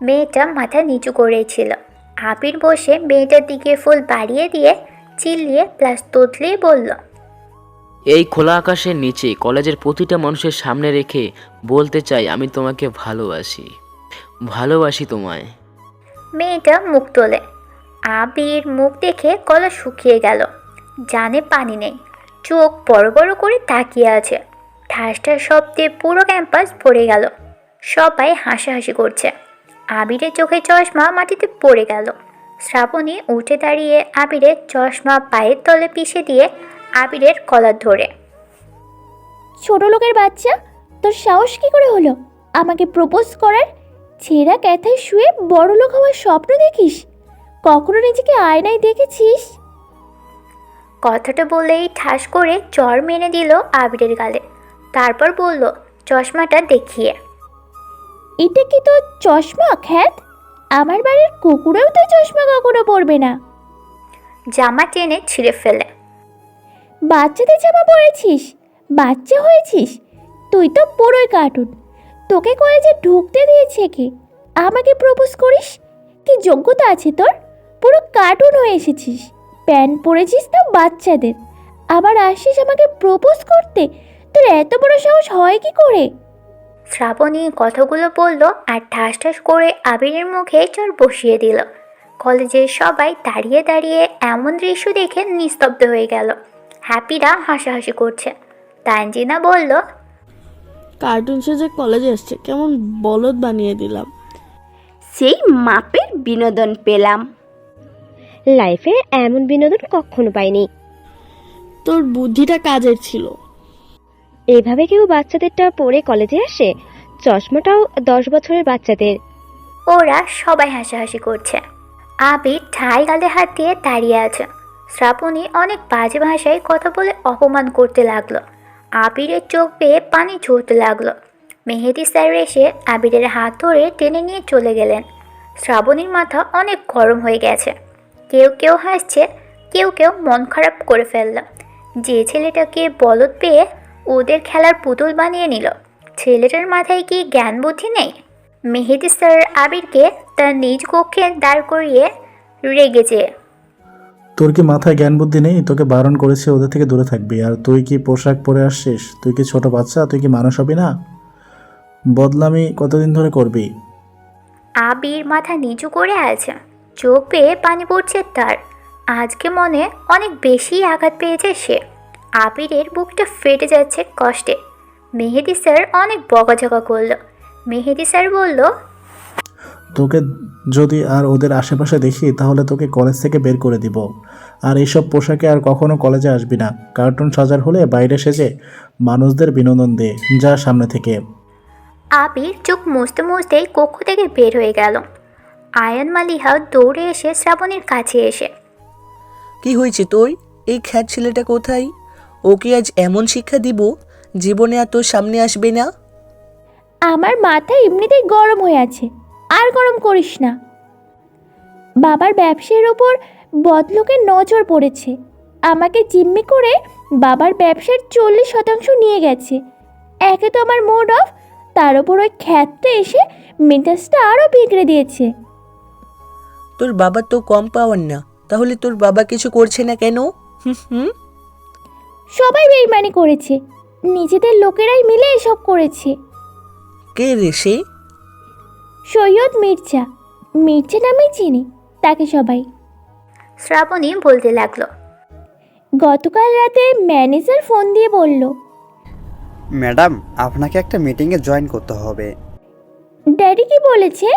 মেয়েটা মাথা নিচু করেছিল। আবির বসে মেয়েটার দিকে ফুল বাড়িয়ে দিয়ে চিল্লিয়ে প্লাস তোতলিয়ে বলল, এই খোলা আকাশের নিচে কলেজের প্রতিটা মানুষের সামনে রেখে বলতে চাই, আমি তোমাকে ভালোবাসি, ভালোবাসি তোমায়। মেয়েটা মুখ তোলে। আবির মুখ দেখে গলা শুকিয়ে গেল, জানে পানি নেই, চোখ বড় বড় করে তাকিয়ে আছে। ঠাসটার শব্দে পুরো ক্যাম্পাস ভরে গেল। সবাই হাসাহাসি করছে। আবিরের চোখে চশমা মাটিতে পড়ে গেল। শ্রাবণী উঠে দাঁড়িয়ে আবিরের চশমা পায়ের তলে পিষে দিয়ে আবিরের কলার ধরে, ছোট লোকের বাচ্চা, তোর সাহস কি করে হলো আমাকে প্রপোজ করার? ছেঁড়া ক্যাথায় শুয়ে বড় লোক হওয়ার স্বপ্ন দেখিস? কখনো নিজেকে আয়নায় দেখেছিস? কথাটা বলেই ঠাস করে চড় মেরে দিল আবিরের গালে। তারপর বলল চশমাটা দেখিয়ে, এটা কি তোর চশমা খ্যাত? আমার বাড়ির কুকুরেও তো চশমা কখনো পরবে না। জামা টেনে ছিঁড়ে ফেলে, বাচ্চাদের জামা পরেছিস? বাচ্চা হয়েছিস? তুই তো পুরোই কার্টুন। তোকে কলেজে ঢুকতে দিয়েছে কে? আমাকে প্রপোজ করিস? কি যোগ্যতা আছে তোর? পুরো কার্টুন হয়ে এসেছিস। প্যান্ট পরেছিস তো বাচ্চাদের, আবার আসিস আমাকে প্রপোজ করতে? তোর এত বড় সাহস হয় কি করে? শ্রাবণী কথাগুলো বলল আর ঠাস ঠাস করে আবিরের মুখে চড় বসিয়ে দিল। কলেজের সবাই দাঁড়িয়ে দাঁড়িয়ে এমন দৃশ্য দেখে নিস্তব্ধ হয়ে গেল। হ্যাপিরা হাসাহাসি করছে। তানজিনা বলল, কার্টুন সেজে কলেজে এসছে, কেমন বলদ বানিয়ে দিলাম। সেই মাপের বিনোদন পেলাম। লাইফে এমন বিনোদন কখনো পাইনি। তোর বুদ্ধিটা কাজের ছিল। এভাবে কেউ বাচ্চাদেরটা পরে কলেজে আসে? চশমাটাও 10 বছরের বাচ্চাদের। ওরা সবাই হাসাহাসি করছে। আবির ঠাই গালে হাত দিয়ে দাঁড়িয়ে আছে। শ্রাবণী অনেক বাজে ভাষায় কথা বলে অপমান করতে লাগলো। আবিরের চোখ বেয়ে পানি ঝরতে লাগলো। মেহেদি স্যার এসে আবিরের হাত ধরে টেনে নিয়ে চলে গেলেন। শ্রাবণীর মাথা অনেক গরম হয়ে গেছে। কেউ কেউ হাসছে, কেউ কেউ মন খারাপ করে ফেলল। যে ছেলেটাকে বলদ পেয়ে ওদের খেলার পুতুল বানিয়ে নিল, ছেলেটার মাথায় কি জ্ঞান বুদ্ধি নেই? মেহেদি স্যার আবিরকে তার নিজ কক্ষে দাঁড় করিয়ে রেগেছে। তোর কি মাথায় জ্ঞান বুদ্ধি নেই? তোকে বারণ করেছে ওদের থেকে দূরে থাকবি, আর তুই কি পোশাক পরে আসছিস? তুই কি ছোট বাচ্চা? তুই কি মানুষ হবি না? বদলামি কতদিন ধরে করবি? আবির মাথা নিচু করে আছে, চোখ বেয়ে পানি পড়ছে তার। আজকে মনে অনেক বেশি আঘাত পেয়েছে সে। আবিরের বুকটা ফেটে যাচ্ছে কষ্টে। মেহেদি স্যার অনেক বকাঝকা করলো। মেহেদি স্যার বলল, তোকে যদি আর ওদের আশেপাশে দেখি তাহলে তোকে কলেজ থেকে বের করে দিব। আর এইসব পোশাকে আর কখনো কলেজে আসবি না। কার্টুন সাজার হলে বাইরে সেজে মানুষদের বিনোদন দে, যা সামনে থেকে। আবির চোখ মুছতে মুছতেই কক্ষ থেকে বের হয়ে গেল। আয়ান মালিহা দৌড়ে এসে শ্রাবণীর কাছে এসে, কি হয়েছে তোর? এই খ্যাত ছেলেটা কোথায়? ওকে আজ এমন শিক্ষা দিব জীবনে আর তোর সামনে আসবে না। আমার মাথা এমনিতেই গরম হয়ে আছে, আর গরম করিস না। বাবার ব্যবসার ওপর বদলোকের নজর পড়েছে। আমাকে জিম্মি করে বাবার ব্যবসার 40% নিয়ে গেছে। একে তো আমার মুড অফ, তার ওপর ওই খ্যাতটা এসে মেজাজটা আরও বিগড়ে দিয়েছে। তোর বাবা তো কম পাওয়ার না, তাহলে তোর বাবা কিছু করছে না কেন? হুম সবাই বেইমানি করেছে, নিজেদের লোকেরাই মিলে এসব করেছে। কে রে সে? সৈয়দ মির্জা। মির্জা নামেই চিনি তাকে সবাই। শ্রাবণী বলতে লাগলো, গতকাল রাতে ম্যানেজার ফোন দিয়ে বলল, ম্যাডাম আপনাকে একটা মিটিংয়ে জয়েন করতে হবে। ড্যাডি কি বলেছে?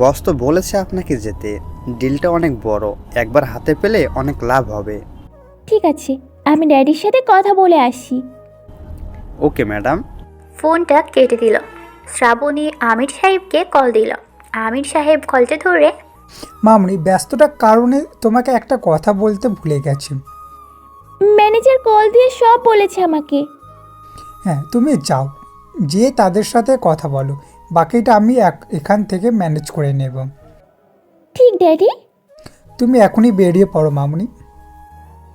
বস তো বলেছে আপনাকে যেতে। ডিলটা অনেক বড়, একবার হাতে পেলে অনেক লাভ হবে। ঠিক আছে, আমি ড্যাডির সাথে কথা বলে আসি। Okay madam. ফোনটা কেটে দিল। শ্রাবণী আমির সাহেবকে কল দিল। আমির সাহেব কলটা ধরে, মামনি, ব্যস্ততার কারণে তোমাকে একটা কথা বলতে ভুলে গেছি। ম্যানেজার কল দিয়ে সব বলেছে আমাকে। হ্যাঁ, তুমি যাও, যে তাদের সাথে কথা বলো, বাকিটা আমি এখান থেকে ম্যানেজ করে নেব। ঠিক ড্যাডি। তুমি এখনই বেরিয়ে পড়ো মামনি।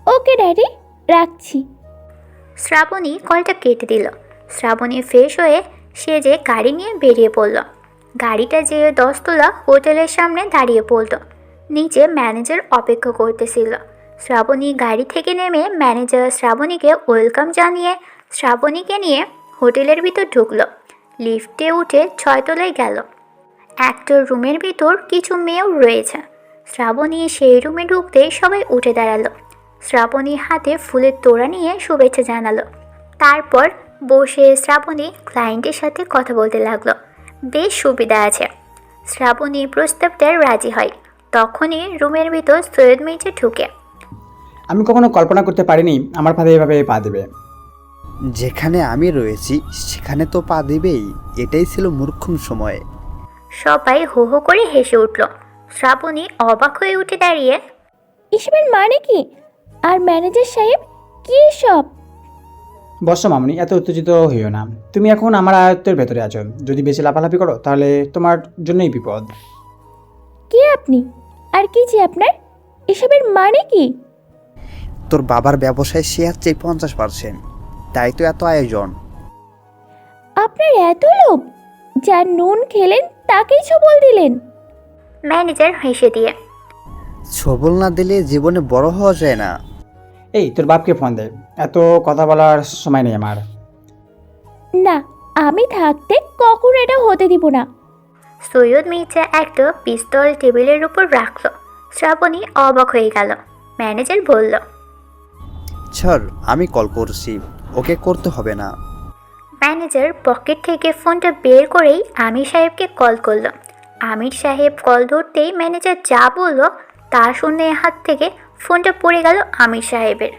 ওকে ড্যাডি, রাখছি। শ্রাবণী কলটা কেটে দিল। শ্রাবণী ফ্রেশ হয়ে সেজে গাড়ি নিয়ে বেরিয়ে পড়ল। গাড়িটা যে 10 তলা হোটেলের সামনে দাঁড়িয়ে পড়ল। নিচে ম্যানেজার অপেক্ষা করতেছিল। শ্রাবণী গাড়ি থেকে নেমে ম্যানেজার শ্রাবণীকে ওয়েলকাম জানিয়ে শ্রাবণীকে নিয়ে হোটেলের ভিতর ঢুকলো। লিফটে উঠে 6 তলায় গেল। একটা রুমের ভিতর কিছু মেয়েও রয়েছে। শ্রাবণী সেই রুমে ঢুকতেই সবাই উঠে দাঁড়ালো। শ্রাবণী হাতে ফুলের তোড়া নিয়ে শুভেচ্ছা জানালো। তারপর বসে শ্রাবণী ক্লায়েন্টের সাথে কথা বলতে লাগলো। বেশ সুবিধা আছে। শ্রাবণী প্রস্তাবটায় রাজি হয়। তখনই রুমের ভিতর সৈয়দ মির্জা ঢুকে। আমি কখনো কল্পনা করতে পারিনি আমার পাতে এভাবে পা দেবে। যেখানে আমি রয়েছি সেখানে তো পা দেবেই, এটাই ছিল মূর্খম সময়। সবাই হো হো করে হেসে উঠল। শ্রাবণী অবাক হয়ে উঠে দাঁড়িয়ে, এসবের মানে কি? আর ম্যানেজার সাহেব কি সব? বর্ষ মামনি, এত উত্তেজিত হইও না। তুমি এখন আমার আয়ত্তের ভেতরে আছো। যদি বেশি লাফালাফি করো তাহলে তোমার জন্যই বিপদ। কে আপনি? আর কি যে আপনার? এসবের মানে কি? তোর বাবার ব্যবসায় শেয়ার চেয়ে 50%, তাই তো এত আয়োজন। আপনার এত লোভ? যার নুন খেলেন তাকেই ছবল দিলেন? ম্যানেজার হেসে দিয়ে, ছবল না দিলে জীবনে বড় হওয়া যায় না। এই তোর বাপকে ফোন দে, এত কথা বলার সময় নেই আমার। না, আমি থাকতে কখনো এটা হতে দিব না। সৈয়দ মির্জা একটা পিস্তল টেবিলের উপর রাখলো। শ্রাবণী অবাক হয়ে গেল। ম্যানেজার বলল, স্যার আমি কল করছি, ওকে করতে হবে না। ম্যানেজার পকেট থেকে ফোনটা বের করেই আমির সাহেবকে কল করলো। আমির সাহেব কল ধরতেই ম্যানেজার যা বলল তা শুনে হাত থেকে ফোনটা পড়ে গেল আমির সাহেবের।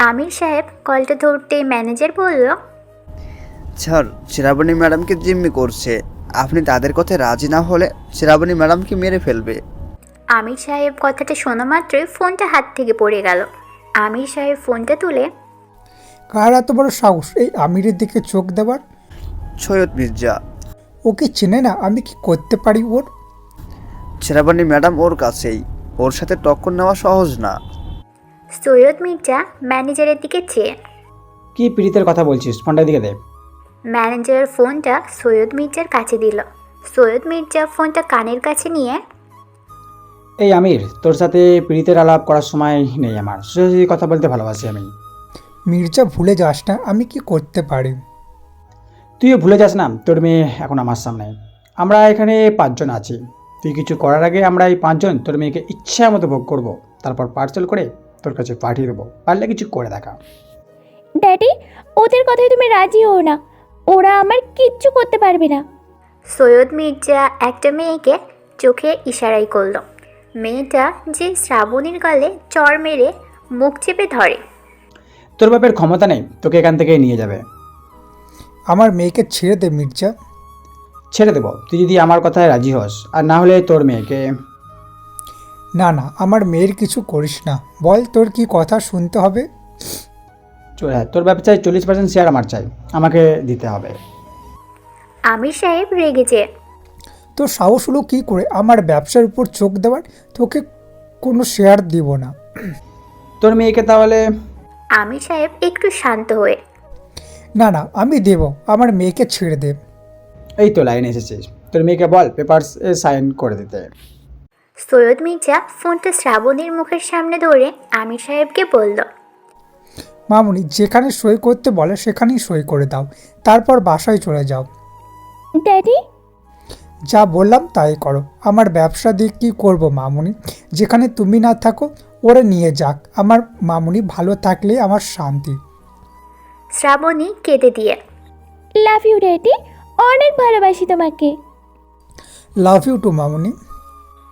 আমির সাহেব কলটা ধরতেই ম্যানেজার বলল, স্যার শ্রাবণী ম্যাডামকে জিম্মি করছে, আপনি তাদের কথায় রাজি না হলে শ্রাবণী ম্যাডামকে মেরে ফেলবে। আমির সাহেব কথাটা শোনা মাত্রই ফোনটা হাত থেকে পড়ে গেল। আমির সাহেব ফোনটা তুলে, কার এত বড় সাহস এই আমিরের দিকে চোখ দেওয়ার? সৈয়দ মির্জা। ওকে চেনে না? আমি কি করতে পারি ওর? শ্রাবণী ম্যাডাম ওর কাছেই, ওর সাথে টক্কর নেওয়া সহজ না। সৈয়দ মির্জা ম্যানেজারের দিকে চেয়ে, কি পীড়িতের কথা বলছিস? ফোনটার দিকে দে। ম্যানেজার ফোনটা সৈয়দ মির্জার কাছে দিল। সৈয়দ মির্জা ফোনটা কানের কাছে নিয়ে, এই আমির, তোর সাথে প্রীতের আলাপ করার সময় নেই আমার, সোজাসুজি কথা বলতে ভালোবাসি আমি। মির্জা ভুলে যাস না আমি কি করতে পারি। তুইও ভুলে যাস না, তোর মেয়ে এখন আমার সামনে। আমরা এখানে 5 জন আছি। তুই কিছু করার আগে আমরা এই 5 জন তোর মেয়েকে ইচ্ছা মতো ভোগ করবো, তারপর পার্সেল করে তোর কাছে পাঠিয়ে দেবো। পারলে কিছু করে দেখা। ড্যাডি, ওদের কথায় তুমি রাজি হও না, ওরা আমার কিচ্ছু করতে পারবে না। সৈয়দ মির্জা একটা মেয়েকে চোখে ইশারাই করল। মেয়েটা যে শ্রাবণীর গালে চড় মেরে মুখ চেপে ধরে। তোর বাপের ক্ষমতা নেই, তোকে এখান থেকে নিয়ে যাবে। আমার মেয়েকে ছেড়ে দে মির্জা। ছেড়ে দেবো তুই যদি আমার কথায় রাজি হস, আর না হলে তোর মেয়েকে। না না, আমার মেয়ের কিছু করিস না। বল তোর কি কথা শুনতে হবে। তোর ব্যবসায় 40% শেয়ার আমার চাই, আমাকে দিতে হবে। আমির সাহেব রেগেছে। তোর সাহস হলো কী করে আমার ব্যবসার উপর চোখ দেওয়ার? তোকে কোনো শেয়ার দিব না। তোর মেয়েকে তাহলে। আমির সাহেব একটু শান্ত হয়ে, না না, আমি দেব। আমার মেয়েকে ছেড়ে দে। এই তো লাইন এসেছিস, তোর মেয়েকে বল পেপারসে সাইন করে দিতে। সৈয়দ মির্জা ফোনটা শ্রাবণীর মুখের সামনে ধরে আমির সাহেবকে বলল, মামুনি, যেখানে সই করতে বলে সেখানেই সই করে দাও, তারপর বাসায় চলে যাও। ড্যাডি, যা বললাম তাই করো। আমার ব্যবসা দিয়ে কী করবো মামুনি? যেখানে তুমি না থাকো ওরা নিয়ে যাক। আমার মামুনি ভালো থাকলেই আমার শান্তি। শ্রাবণী কেঁদে দিয়ে, লাভ ইউ ড্যাডি, অনেক ভালোবাসি তোমাকে। লাভ ইউ টু মামুনি।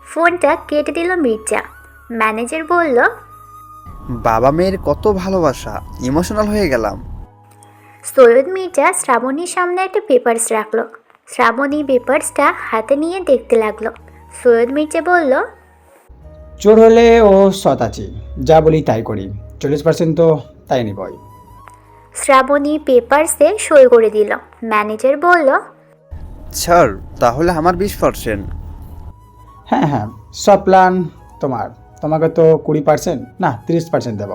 ফোনটা কেটে দিল মির্জা। ম্যানেজার বলল, বাবা মেয়ের কত ভালোবাসা, ইমোশনাল হয়ে গেলাম। সৈয়দ মির্জা শ্রাবণীর সামনে একটা পেপারস রাখলো। শ্রাবণী পেপারসটা হাতে নিয়ে দেখতে লাগলো। সৈয়দ মির্জা বলল, চোর হলে ও সৎ আছি, যা বলি তাই করি। 40% তো তাই নিবই। শ্রাবণী পেপারসে সই করে দিল। ম্যানেজার বলল, ছাড়, তাহলে আমার 20%। হ্যাঁ হ্যাঁ, সব প্ল্যান তোমার। তোমাকে তো 20%, না 30% দেব।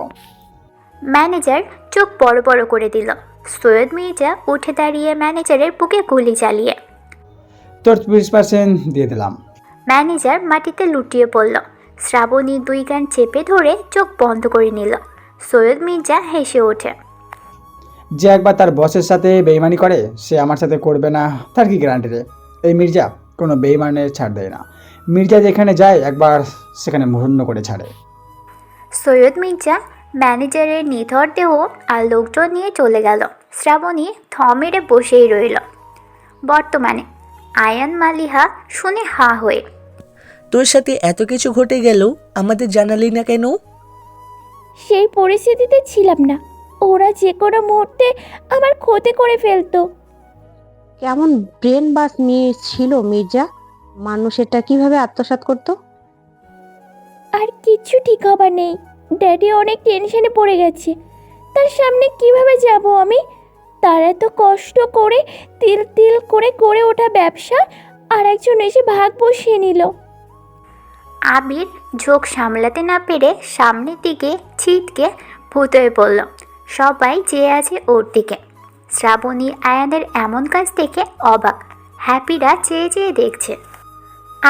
ম্যানেজার চোখ বড় বড় করে দিল। সৈয়দ মির্জা উঠে দাঁড়িয়ে ম্যানেজারের বুকে গুলি চালিয়ে, তোর 20% দিয়ে দিলাম। ম্যানেজার মাটিতে লুটিয়ে পড়ল। শ্রাবণী 2 কান চেপে ধরে চোখ বন্ধ করে নিল। সৈয়দ মির্জা হেসে ওঠে। যে একবার তার বসের সাথে বেইমানি করে সে আমার সাথে করবে না, তার কি গ্যারান্টি রে? এই মির্জা কোনো বেইমানের ছাড় দেয় না। মির্জা যেখানে যায় একবার সেখানে মুহূর্ণ করে ছাড়ে। সৈয়দ মির্জা ম্যানেজারের নিথর দেহ আর লোকজন নিয়ে চলে গেল। শ্রাবণী থমেরে বসেই রইল। বর্তমানে আয়ান মালিহা শুনে হা হয়ে, তোর সাথে এত কিছু ঘটে গেল, আমাদের জানালি না কেন? সেই পরিস্থিতিতে ছিলাম না, ওরা যে কোনো মুহূর্তে আমার ক্ষতি করে ফেলতো। কেমন ব্রেন বাস নিয়ে ছিল মির্জা, মানুষ এটা কিভাবে আত্মসাৎ করতো? আর কিচ্ছু ঠিক হবার নেই। ড্যাডি অনেক টেনশনে পড়ে গেছে। তার সামনে কিভাবে যাব আমি? তার এত কষ্ট করে তিল তিল করে গড়ে ওঠা ব্যবসা আর একজন এসে ভাগ বসিয়ে নিল। আবির ঝোঁক সামলাতে না পেরে সামনের দিকে ছিটকে ভূত হয়ে পড়ল। সবাই চেয়ে আছে ওর দিকে। শ্রাবণী আয়ানের এমন কাজ দেখে অবাক। হ্যাপিরা চেয়ে চেয়ে দেখছে।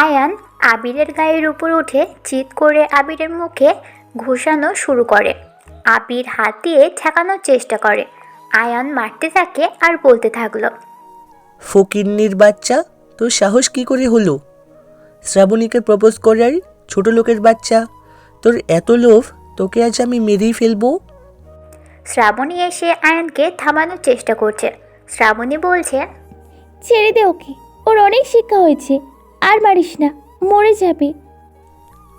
আয়ান আবিরের গায়ের উপর উঠে চিৎ করে আবিরের মুখে ঘুষানো শুরু করে। আবির হাত দিয়ে ঠেকানোর চেষ্টা করে। আয়ান মারতে থাকে আর বলতে থাকলো, ফকিন্নির বাচ্চা, তোর সাহস কি করে হলো শ্রাবণীকে প্রপোজ করার? ছোট লোকের বাচ্চা, তোর এত লোভ, তোকে আজ আমি মেরেই ফেলবো। শ্রাবণী এসে আয়ানকে থামানোর চেষ্টা করছে। শ্রাবণী বলছে, ছেড়ে দে ওকে, ওর অনেক শিক্ষা হয়েছে, আর মারিস না, মরে যাবে।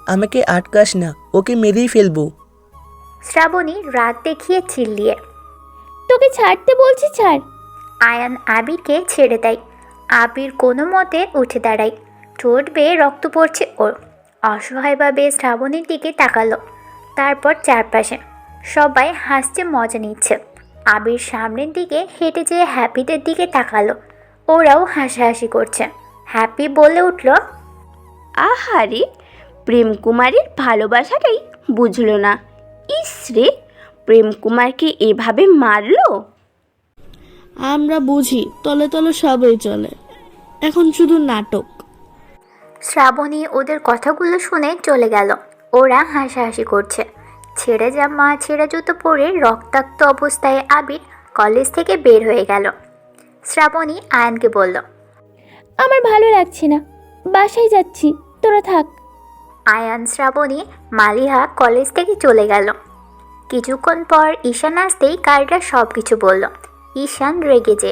আমাকে আটকাস না, ওকে মেরেই ফেলবো। শ্রাবণী রাত দেখিয়ে চিল্লিয়ে, তোকে ছাড়তে বলছি, ছাড়। আয়ান আবিরকে ছেড়ে দেয়। আবির কোনো মতে উঠে দাঁড়ায়। ঠোঁট বেয়ে রক্ত পড়ছে ওর। অসহায়ভাবে শ্রাবণীর দিকে তাকালো। তারপর চারপাশে সবাই হাসছে, মজা নিচ্ছে। আবির সামনের দিকে হেঁটে যেয়ে হ্যাপিদের দিকে তাকালো। ওরাও হাসাহাসি করছে। হ্যাপি বলে উঠল, আহারে, প্রেম কুমারের ভালোবাসাটাই বুঝলো না। ইস রে, প্রেম কুমারকে এভাবে মারলো। আমরা বুঝি তলে তলে সবই চলে, এখন শুধু নাটক। শ্রাবণী ওদের কথাগুলো শুনে চলে গেল। ওরা হাসাহাসি করছে। ছেঁড়া জামা ছেঁড়া জুতো পরে রক্তাক্ত অবস্থায় আবির কলেজ থেকে বের হয়ে গেল। শ্রাবণী আয়ানকে বলল, আমার ভালো লাগছে না, বাসায় যাচ্ছি, তোরা থাক। আয়ান, শ্রাবণী, মালিহা কলেজ থেকে চলে গেল। কিছুক্ষণ পর ঈশান আসতেই গার্ডরা সব কিছু বলল। ঈশান রেগে যে,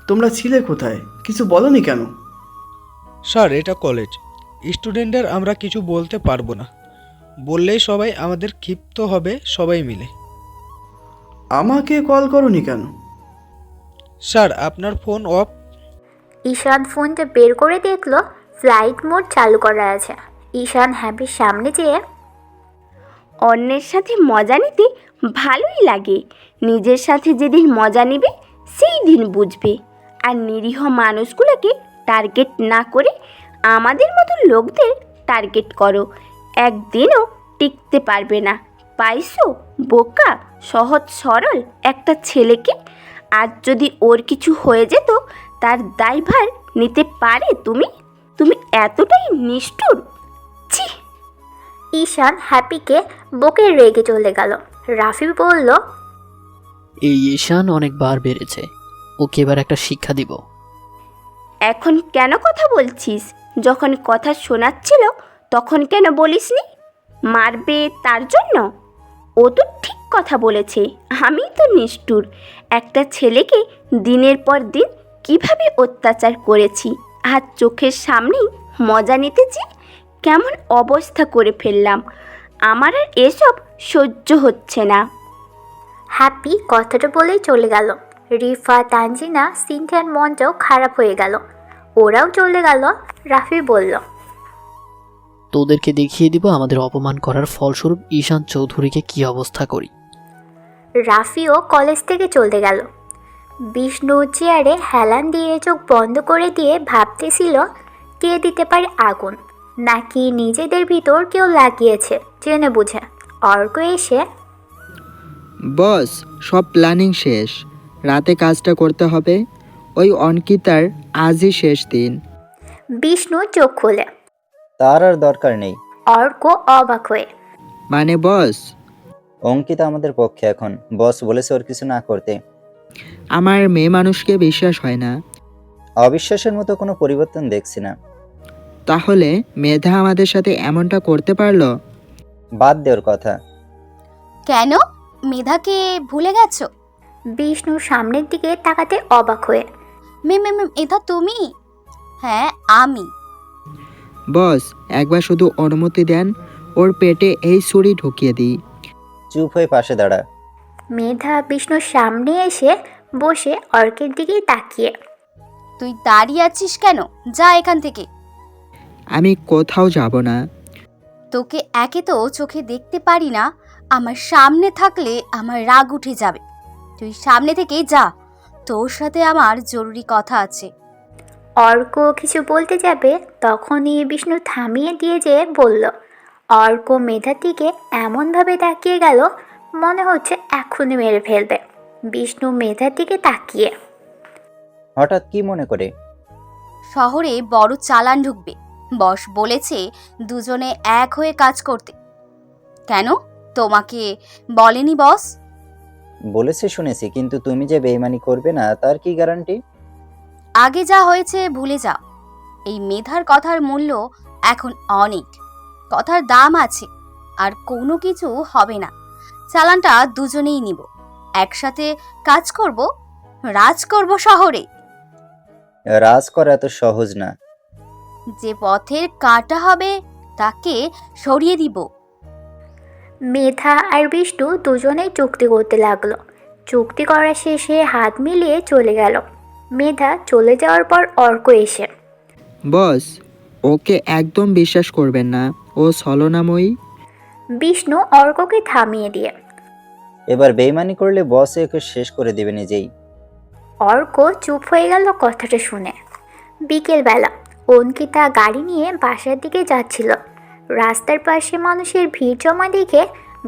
তোমরা ছিলে কোথায়? কিছু বলনি কেন? স্যার, এটা কলেজ, স্টুডেন্টদের আমরা কিছু বলতে পারবো না। বললেই সবাই আমাদের ক্ষিপ্ত হবে, সবাই মিলে। আমাকে কল করনি কেন? স্যার, আপনার ফোন অফ। ঈশান ফোনটা বের করে দেখলো ফ্লাইট মোড চালু করা আছে। ঈশান হ্যাপির সামনে যেয়ে, অন্যের সাথে মজা নিতে ভালোই লাগে, নিজের সাথে যেদিন মজা নিবে সেই দিন বুঝবে। আর নিরীহ মানুষগুলোকে টার্গেট না করে আমাদের মতো লোকদের টার্গেট করো, একদিনও টিকতে পারবে না। পাইছো বোকা সহজ সরল একটা ছেলেকে? আজ যদি ওর কিছু হয়ে যেত তার দায়ভার নিতে পারে তুমি? তুমি এতটাই নিষ্ঠুর, ছি। ঈশান হ্যাপিকে বকে রেগে চলে গেল। রাফি বলল, এই ঈশান অনেকবার বেড়েছে, ওকে এবার একটা শিক্ষা দিব। এখন কেন কথা বলছিস? যখন কথা শোনাচ্ছিল তখন কেন বলিসনি? মারবে তার জন্য? ও তো ঠিক কথা বলেছে, আমি তো নিষ্ঠুর। একটা ছেলেকে দিনের পর দিন কিভাবে অত্যাচার করেছি, আর চোখের সামনেই মজা নিতেছি, কেমন অবস্থা করে ফেললাম। আমার আর এসব সহ্য হচ্ছে না। হ্যাপি কথাটা বলেই চলে গেল। রিফা, তানজিনা, সিনথিয়ার মনটাও খারাপ হয়ে গেল। ওরাও চলে গেল। রাফি বলল, তোদেরকে দেখিয়ে দিব আমাদের অপমান করার ফলস্বরূপ ঈশান চৌধুরীকে কি অবস্থা করি। রাফিও কলেজ থেকে চলতে গেল। বিষ্ণু চেয়ারে হেলান দিয়ে চোখ বন্ধ করে দিয়ে ভাবতেছিল কে দিতে পারে আগুন, নাকি নিজেদের ভিতর কেউ লাগিয়েছে জেনে বুঝে। অর্ক এসে, বস, সব প্ল্যানিং শেষ, রাতে কাজটা করতে হবে। ওই অঙ্কিতার আজই শেষ দিন। বিষ্ণু চোখ খোলে। তার আর দরকার নেই। অর্ক অবাক হয়ে, মানে বস? অঙ্কিতা আমাদের পক্ষে এখন, বস বলেছে ওর কিছু না করতে। আমার মেয়ে মানুষকে বিশ্বাস হয় না। অবিশ্বাসের মতো কোনো পরিবর্তন দেখছি না। তাহলে মেধা আমাদের সাথে এমনটা করতে পারলো? বাদ দে ওর কথা। কেন? মেধাকে ভুলে গেছো? বিষ্ণু সামনের দিকে তাকাতে অবাক হয়ে, মেধা তুমি? হ্যাঁ আমি। বস, একবার শুধু অনুমতি দেন, ওর পেটে এই ছুরি ঢুকিয়ে দিই। চুপ হয়ে পাশে দাঁড়া। মেধা বিষ্ণুর সামনে এসে বসে অর্কের দিকে তাকিয়ে, তুই দাঁড়িয়ে আছিস কেন? যা এখান থেকে। আমি কোথাও যাব না। তোকে একে তো চোখে দেখতে পারি না, আমার সামনে থাকলে আমার রাগ উঠে যাবে। তুই সামনে থেকে যা, তোর সাথে আমার জরুরি কথা আছে। অর্ক কিছু বলতে যাবে তখনই বিষ্ণু থামিয়ে দিয়ে যেয়ে বলল। অর্ক মেধার দিকে এমনভাবে তাকিয়ে গেল মনে হচ্ছে এখনই মেরে ফেলবে। বিষ্ণু মেধার দিকে তাকিয়ে, হঠাৎ কি মনে করে? শহরে বড় চালান ঢুকবে, বস বলেছে দুজনে এক হয়ে কাজ করতে। কেন, তোমাকে বলেনি বস? বলেছে শুনেছি, কিন্তু তুমি যে বেইমানি করবে না তার কি গ্যারান্টি? আগে যা হয়েছে ভুলে যাও। এই মেধার কথার মূল্য এখন অনেক, কথার দাম আছে, আর কোনো কিছু হবে না। চালানটা দুজনেই নিব, একসাথে কাজ করব, রাজ করব শহরে। রাজ করা এত সহজ না। যে পথের কাঁটা হবে তাকে সরিয়ে দিব। মেধা আর বিষ্ণু দুজনেই চুক্তি করতে লাগলো। চুক্তি করা শেষে হাত মিলিয়ে চলে গেল। মেধা চলে যাওয়ার পর অর্ক এসে, বস, ওকে একদম বিশ্বাস করবেন না, ও ছলনাময়ী। বিষ্ণু অর্ককে থামিয়ে দিয়ে, এবার বেইমানি করলে বস একে শেষ করে দেবে নিজেই। অর্ক চুপ হয়ে গেল কথাটা শুনে। বিকেলবেলা অঙ্কিতা গাড়ি নিয়ে বাসার দিকে যাচ্ছিল। রাস্তার পাশে মানুষের ভিড় জমা দেখে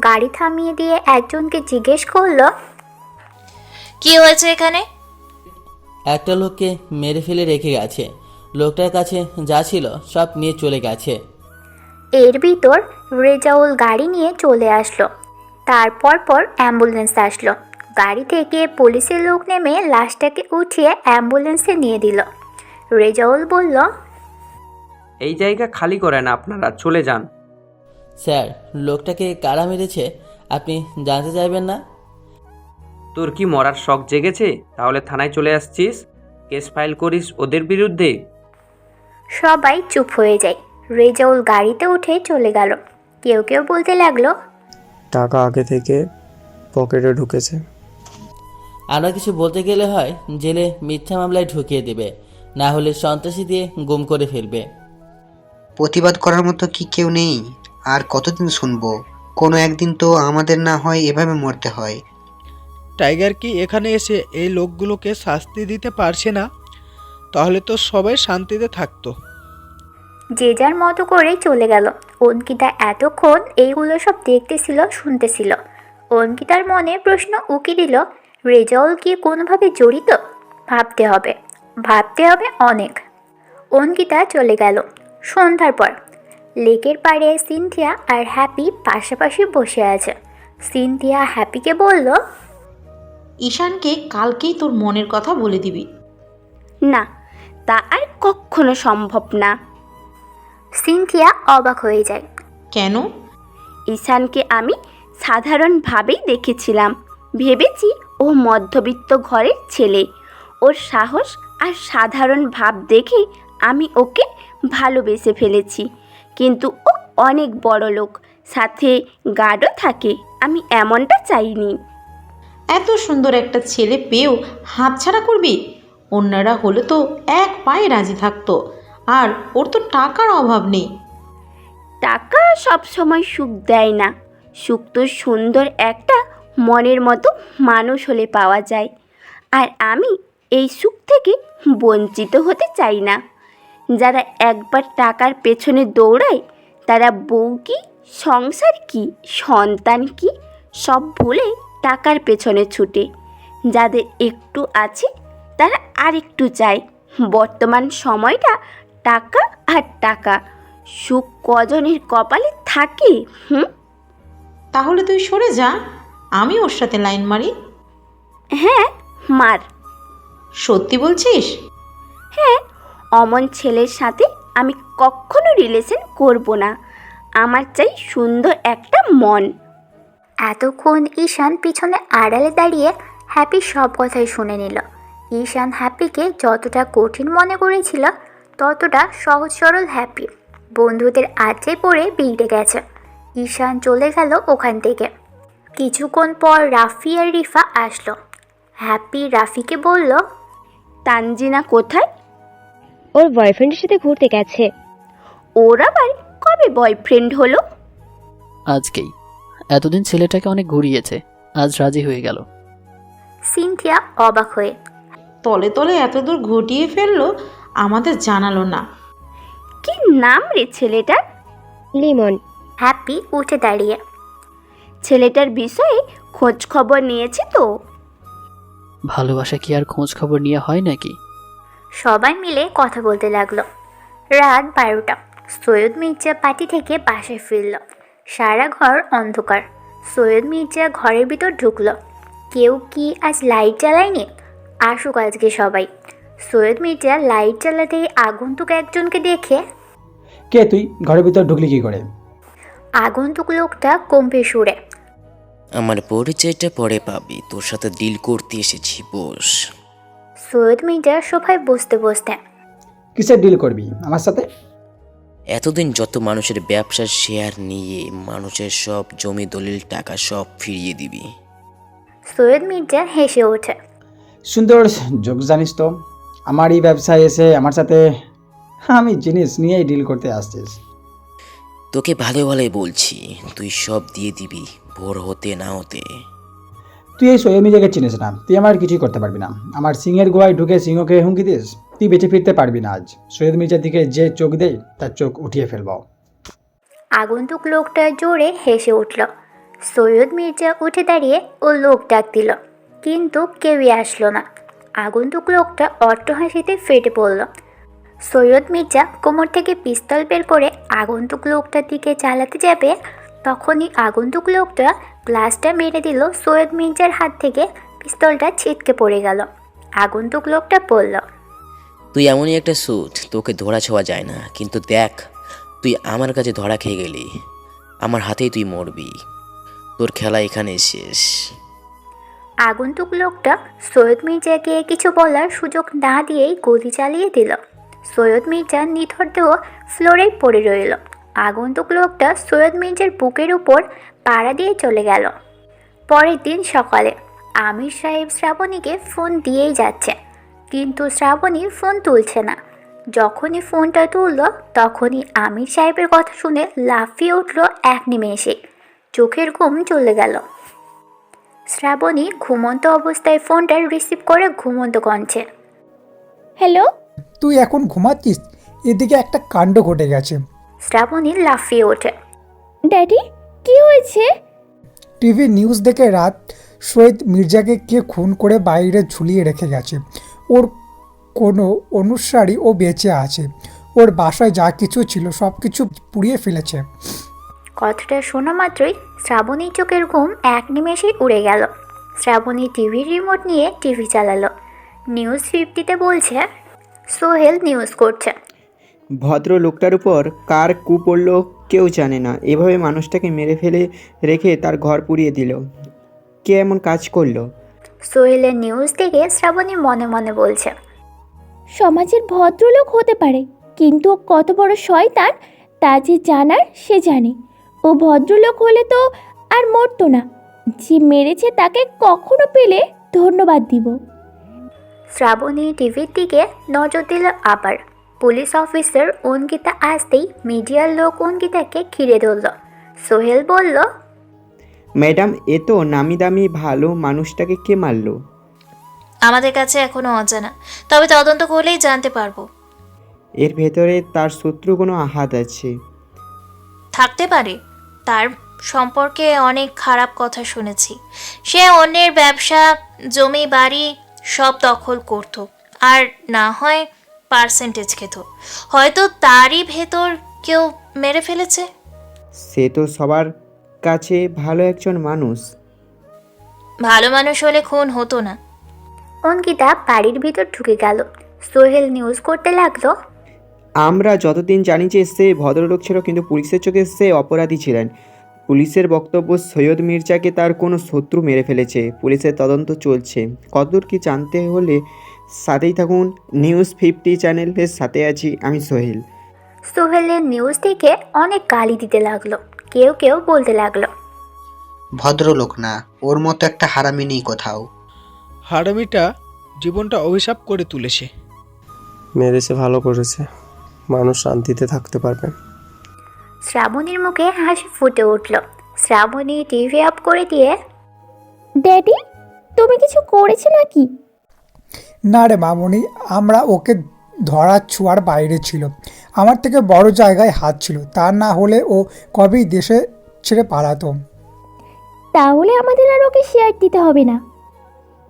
গাড়ি থামিয়ে দিয়ে একজনকে জিজ্ঞেস করলো, কি হয়েছে এখানে? একটা লোককে মেরে ফেলে রেখে গেছে। লোকটার কাছে যা ছিল সব নিয়ে চলে গেছে। এর ভিতর রেজাউল গাড়ি নিয়ে চলে আসলো। তারপর অ্যাম্বুলেন্স আসলো। গাড়ি থেকে পুলিশের লোক নেমে লাশটাকে উঠিয়ে অ্যাম্বুলেন্সে নিয়ে দিল। রেজাউল বলল, এই জায়গা খালি করেন, আপনারা চলে যান। স্যার, লোকটাকে কারা মেরেছে আপনি জানতে চাইবেন না? তোর কি মরার শখ জেগেছে? তাহলে থানায় চলে আসছিস, কেস ফাইল করিস ওদের বিরুদ্ধে। সবাই চুপ হয়ে যায়। রেজাউল গাড়িতে উঠে চলে গেল। কেউ কেউ বলতে লাগলো, টাকা আগে থেকে পকেটে ঢুকেছে। আমরা কিছু বলতে গেলে হয় জেলে মিথ্যা মামলায় ঢুকিয়ে দেবে, না হলে সন্ত্রাসী দিয়ে গুম করে ফেলবে। প্রতিবাদ করার মতো কি কেউ নেই? আর কতদিন শুনবো? কোনো একদিন তো আমাদের না হয় এভাবে মরতে হয়। টাইগার কি এখানে এসে এই লোকগুলোকে শাস্তি দিতে পারছে না? তাহলে তো সবাই শান্তিতে থাকতো। যে যার মতো করে চলে গেল। অঙ্কিতা এতক্ষণ এইগুলো সব দেখতেছিল, শুনতেছিল। অঙ্কিতার মনে প্রশ্ন উকি দিল, রেজাউল কি কোনোভাবে জড়িত? ভাবতে হবে অনেক। অঙ্কিতা চলে গেল। সন্ধ্যার পর লেকের পাড়ে সিনথিয়া আর হ্যাপি পাশাপাশি বসে আছে। সিনথিয়া হ্যাপিকে বলল, ঈশানকে কালকেই তোর মনের কথা বলে দিবি। না, তা আর কখনো সম্ভব না। সিনথিয়া অবাক হয়ে যায়। কেন? ঈশানকে আমি সাধারণভাবেই দেখেছিলাম। ভেবেছি ও মধ্যবিত্ত ঘরের ছেলে। ওর সাহস আর সাধারণ ভাব দেখে আমি ওকে ভালোবেসে ফেলেছি। কিন্তু ও অনেক বড় লোক, সাথে গার্ডও থাকে। আমি এমনটা চাইনি। এত সুন্দর একটা ছেলে পেয়েও হাতছাড়া করবি? অন্যরা হলে তো এক পায়ে রাজি থাকতো। আর ওর তো টাকার অভাব নেই। টাকা সব সময় সুখ দেয় না। সুখ তো সুন্দর একটা মনের মতো মানুষ হলে পাওয়া যায়। আর আমি এই সুখ থেকে বঞ্চিত হতে চাই না। যারা একবার টাকার পেছনে দৌড়ায় তারা বউ কি, সংসার কি, সন্তান কি সব ভুলে টাকার পেছনে ছুটে। যাদের একটু আছে তারা আরেকটু চায়। বর্তমান সময়টা টাকা আর টাকা। সুখ কজনের কপালে থাকে? তাহলে তুই সরে যা, আমি ওর সাথে লাইন মারি। হ্যাঁ, মার। সত্যি বলছিস? হ্যাঁ, অমন ছেলের সাথে আমি কখনো রিলেশন করব না। আমার চাই সুন্দর একটা মন। এতক্ষণ ঈশান পিছনে আড়ালে দাঁড়িয়ে হ্যাপি সব কথাই শুনে নিল। ঈশান হ্যাপিকে যতটা কঠিন মনে করেছিল ততটা সহজ সরল হ্যাপি। বন্ধুদের আড্ডায় পড়ে বিগড়ে গেছে। ঈশান চলে গেল ওখান থেকে। কিছুক্ষণ পর রাফি আর রিফা আসলো। হ্যাপি রাফিকে বলল, তানজিনা কোথায়? ওর বয়ফ্রেন্ডের সাথে ঘুরতে গেছে। ওর আবার কবে বয়ফ্রেন্ড হলো? আজকেই। এতদিন ছেলেটাকে অনেক ঘুরিয়েছে, আজ রাজি হয়ে গেল। সিনথিয়া অবাক হয়ে, তলে তলে এত দূর ঘটিয়ে ফেললো, আমাদের জানালো না। কি নাম রে ছেলেটার? লিমন। হ্যাপি উঠে দাঁড়িয়ে, ছেলেটার বিষয়ে খোঁজ খবর নিয়েছি তো? ভালোবাসা কি আর খোঁজ খবর নিয়ে হয় নাকি? সবাই মিলে কথা বলতে লাগলো। রাত 12টা। সৈয়দ মির্জা পার্টি থেকে বাসায় ফিরল। সারা ঘর অন্ধকার। সৈয়দ মির্জা ঘরের ভিতর ঢুকলো। কেউ কি আজ লাইট জ্বালায়নি? আসুক আজকে সবাই। সৈয়দ মির্জা লাইট জ্বালাতেই আগন্তুক একজনকে দেখে, কে তুই? ঘরের ভিতর ঢুকলি কি করে? আগন্তুক লোকটা গম্ভীর সুরে, আমার পরিচয়টা পরে পাবি, তোর সাথে ডিল করতে এসেছি, বস। সৈয়দ মির্জা সোফায় বসতে বসতে, কিসের ডিল করবি আমার সাথে? এতদিন যত মানুষের ব্যবসার শেয়ার নিয়ে মানুষের সব জমি দলিল টাকা সব ফিরিয়ে দিবি। সৈয়দ মির্জা হেসে ওঠে, সুন্দর যোগ জানিস তো। আমার এই ব্যবসায় এসে আমার সাথে আমি জিনিস নিয়েই ডিল করতে আসছিস। তোকে ভালো ভালোই বলছি, তুই সব দিয়ে দিবি, ভোর হতে না হতে। তুই এই সৈয়দ মির্জাকে চিনিস না, তুই আমার কিছুই করতে পারবি না। আমার সিংহের গোয়ায় ঢুকে সিংহকে হুমকি দিস, তুই বেঁচে ফিরতে পারবি না আজ। সৈয়দ মির্জার দিকে যে চোখ দেয় তার চোখ উঠিয়ে ফেলব। আগন্তুক লোকটা জোরে হেসে উঠল। সৈয়দ মির্জা উঠে দাঁড়িয়ে ও লোক ডাক দিল, কিন্তু কেউই আসলো না। আগন্তুক লোকটা অট্টহাসিতে ফেটে পড়ল। সৈয়দ মির্জা কোমর থেকে পিস্তল বের করে আগন্তুক লোকটার দিকে চালাতে যাবে, তখনই আগন্তুক লোকটা গ্লাসটা মেরে দিল সৈয়দ মির্জার হাত থেকে। পিস্তলটা ছিটকে পড়ে গেল। আগন্তুক লোকটা বলল, তুই এমনই একটা সুট, তোকে ধরা ছোঁয়া যায় না, কিন্তু দেখ তুই আমার কাছে ধরা খেয়ে গেলি, আমার হাতেই তুই মরবি, তোর খেলা এখানে শেষ। আগন্তুক লোকটা সৈয়দ মির্জাকে কিছু বলার সুযোগ না দিয়েই গুলি চালিয়ে দিল। সৈয়দ মির্জা নিথর দেহ ফ্লোরেই পড়ে রইল। আগন্তুক লোকটা সৈয়দ মির্জার বুকের উপর পাড়া দিয়ে চলে গেল। পরের দিন সকালে আমির সাহেব শ্রাবণীকে ফোন দিয়েই যাচ্ছে, কিন্তু শ্রাবণী ফোন তুলছে না। যখনই ফোনটা তুলল তখনই আমির সাহেবের কথা শুনে লাফিয়ে উঠল এক নিমেষে। চোখের ঘুম চলে গেল। শ্রাবণী ঘুমন্ত অবস্থায় ফোনটা রিসিভ করে ঘুমন্ত কণ্ঠে, হ্যালো। তুই এখন ঘুমাচ্ছিস? এদিকে একটা কাণ্ড ঘটে গেছে। শ্রাবণী লাফিয়ে ওঠে। ড্যাডি, কি হয়েছে? টিভি নিউজ দেখে রাত সৈয়দ মির্জাকে কে খুন করে বাইরে ঝুলিয়ে রেখে গেছে। ওর কোনো অনুসারী ও বেঁচে আছে। ওর বাসায় যা কিছু ছিল সব কিছু পুড়িয়ে ফেলেছে। কথাটা শোনা মাত্রই শ্রাবণীর চোখের ঘুম এক নিমেষেই উড়ে গেল। শ্রাবণী টিভির রিমোট নিয়ে টিভি চালালো। নিউজ 50-তে বলছে, সোহেল নিউজ করছে। ভদ্র লোকটার উপর কার কু পড়ল কেউ জানে না, এভাবে মানুষটাকে মেরে ফেলে রেখে তার ঘর পুড়িয়ে দিল। কে এমন কাজ করলো? সোহেলের নিউজ দেখে শ্রাবণী মনে মনে বলছে, সমাজের ভদ্রলোক হতে পারে, কিন্তু ও কত বড় শয়তান তা যে জানার সে জানে। ও ভদ্রলোক হলে তো আর মরতো না। যে মেরেছে তাকে কখনো পেলে ধন্যবাদ দিব। শ্রাবণী টিভির দিকে নজর দিল। আবার পুলিশ অফিসার অঙ্কিতা আসতেই মিডিয়ার লোক অঙ্কিতাকে ঘিরে ধরল। সোহেল বলল, ম্যাডাম, এ তো নামি দামি ভালো মানুষটাকে কে মারলো? আমাদের কাছে এখনো অজানা, তবে তদন্ত করলেই জানতে পারবো। এর ভেতরে তার শত্রু কোনো হাত আছে? থাকতে পারে, তার সম্পর্কে অনেক খারাপ কথা শুনেছি। সে অন্যের ব্যবসা, জমি, বাড়ি সব দখল করত, আর না হয় পার্সেন্টেজ খেত। হয়তো তারই ভেতর কেউ মেরে ফেলেছে। সে তো সবার কাছে ভালো একজন মানুষ। ভালো মানুষ হলে খুন হতো না। অঙ্কিতা বাড়ির ভিতর ঢুকে গেল। সোহেল নিউজ করতে লাগলো, আমরা যতদিন জানি যে সে ভদ্রলোক ছিল, কিন্তু পুলিশের চোখে সে অপরাধী ছিলেন। পুলিশের বক্তব্য সৈয়দ মির্জাকে তার কোনো শত্রু মেরে ফেলেছে। পুলিশের তদন্ত চলছে। কতদূর কি জানতে হলে সাথেই থাকুন। নিউজ 50 চ্যানেলের সাথে আছি আমি সোহেল। সোহেলের নিউজ দেখে অনেক গালি দিতে লাগলো। কেউ কেউ বলতে লাগলো, ভদ্রলোক না, ওর মতো একটা হারামি নেই কোথাও। হারামিটা জীবনটা অভিশাপ করে তুলেছে। মেরেছে, ভালো করেছে, মানুষ শান্তিতে থাকতে পারবে। শ্রাবণীর মুখে হাসি ফুটে উঠল। শ্রাবণী টিভি অফ করে দিয়ে, ড্যাডি, তুমি কিছু করেছো নাকি? না রে মামনি, আমরা ওকে ধরার ছোঁয়ার বাইরে ছিল। আমার থেকে বড় জায়গায় হাত ছিল, তা না হলে ও কবেই দেশে ছেড়ে পালাতো। তাহলে আমাদের আর ওকে শেয়ার দিতে হবে না।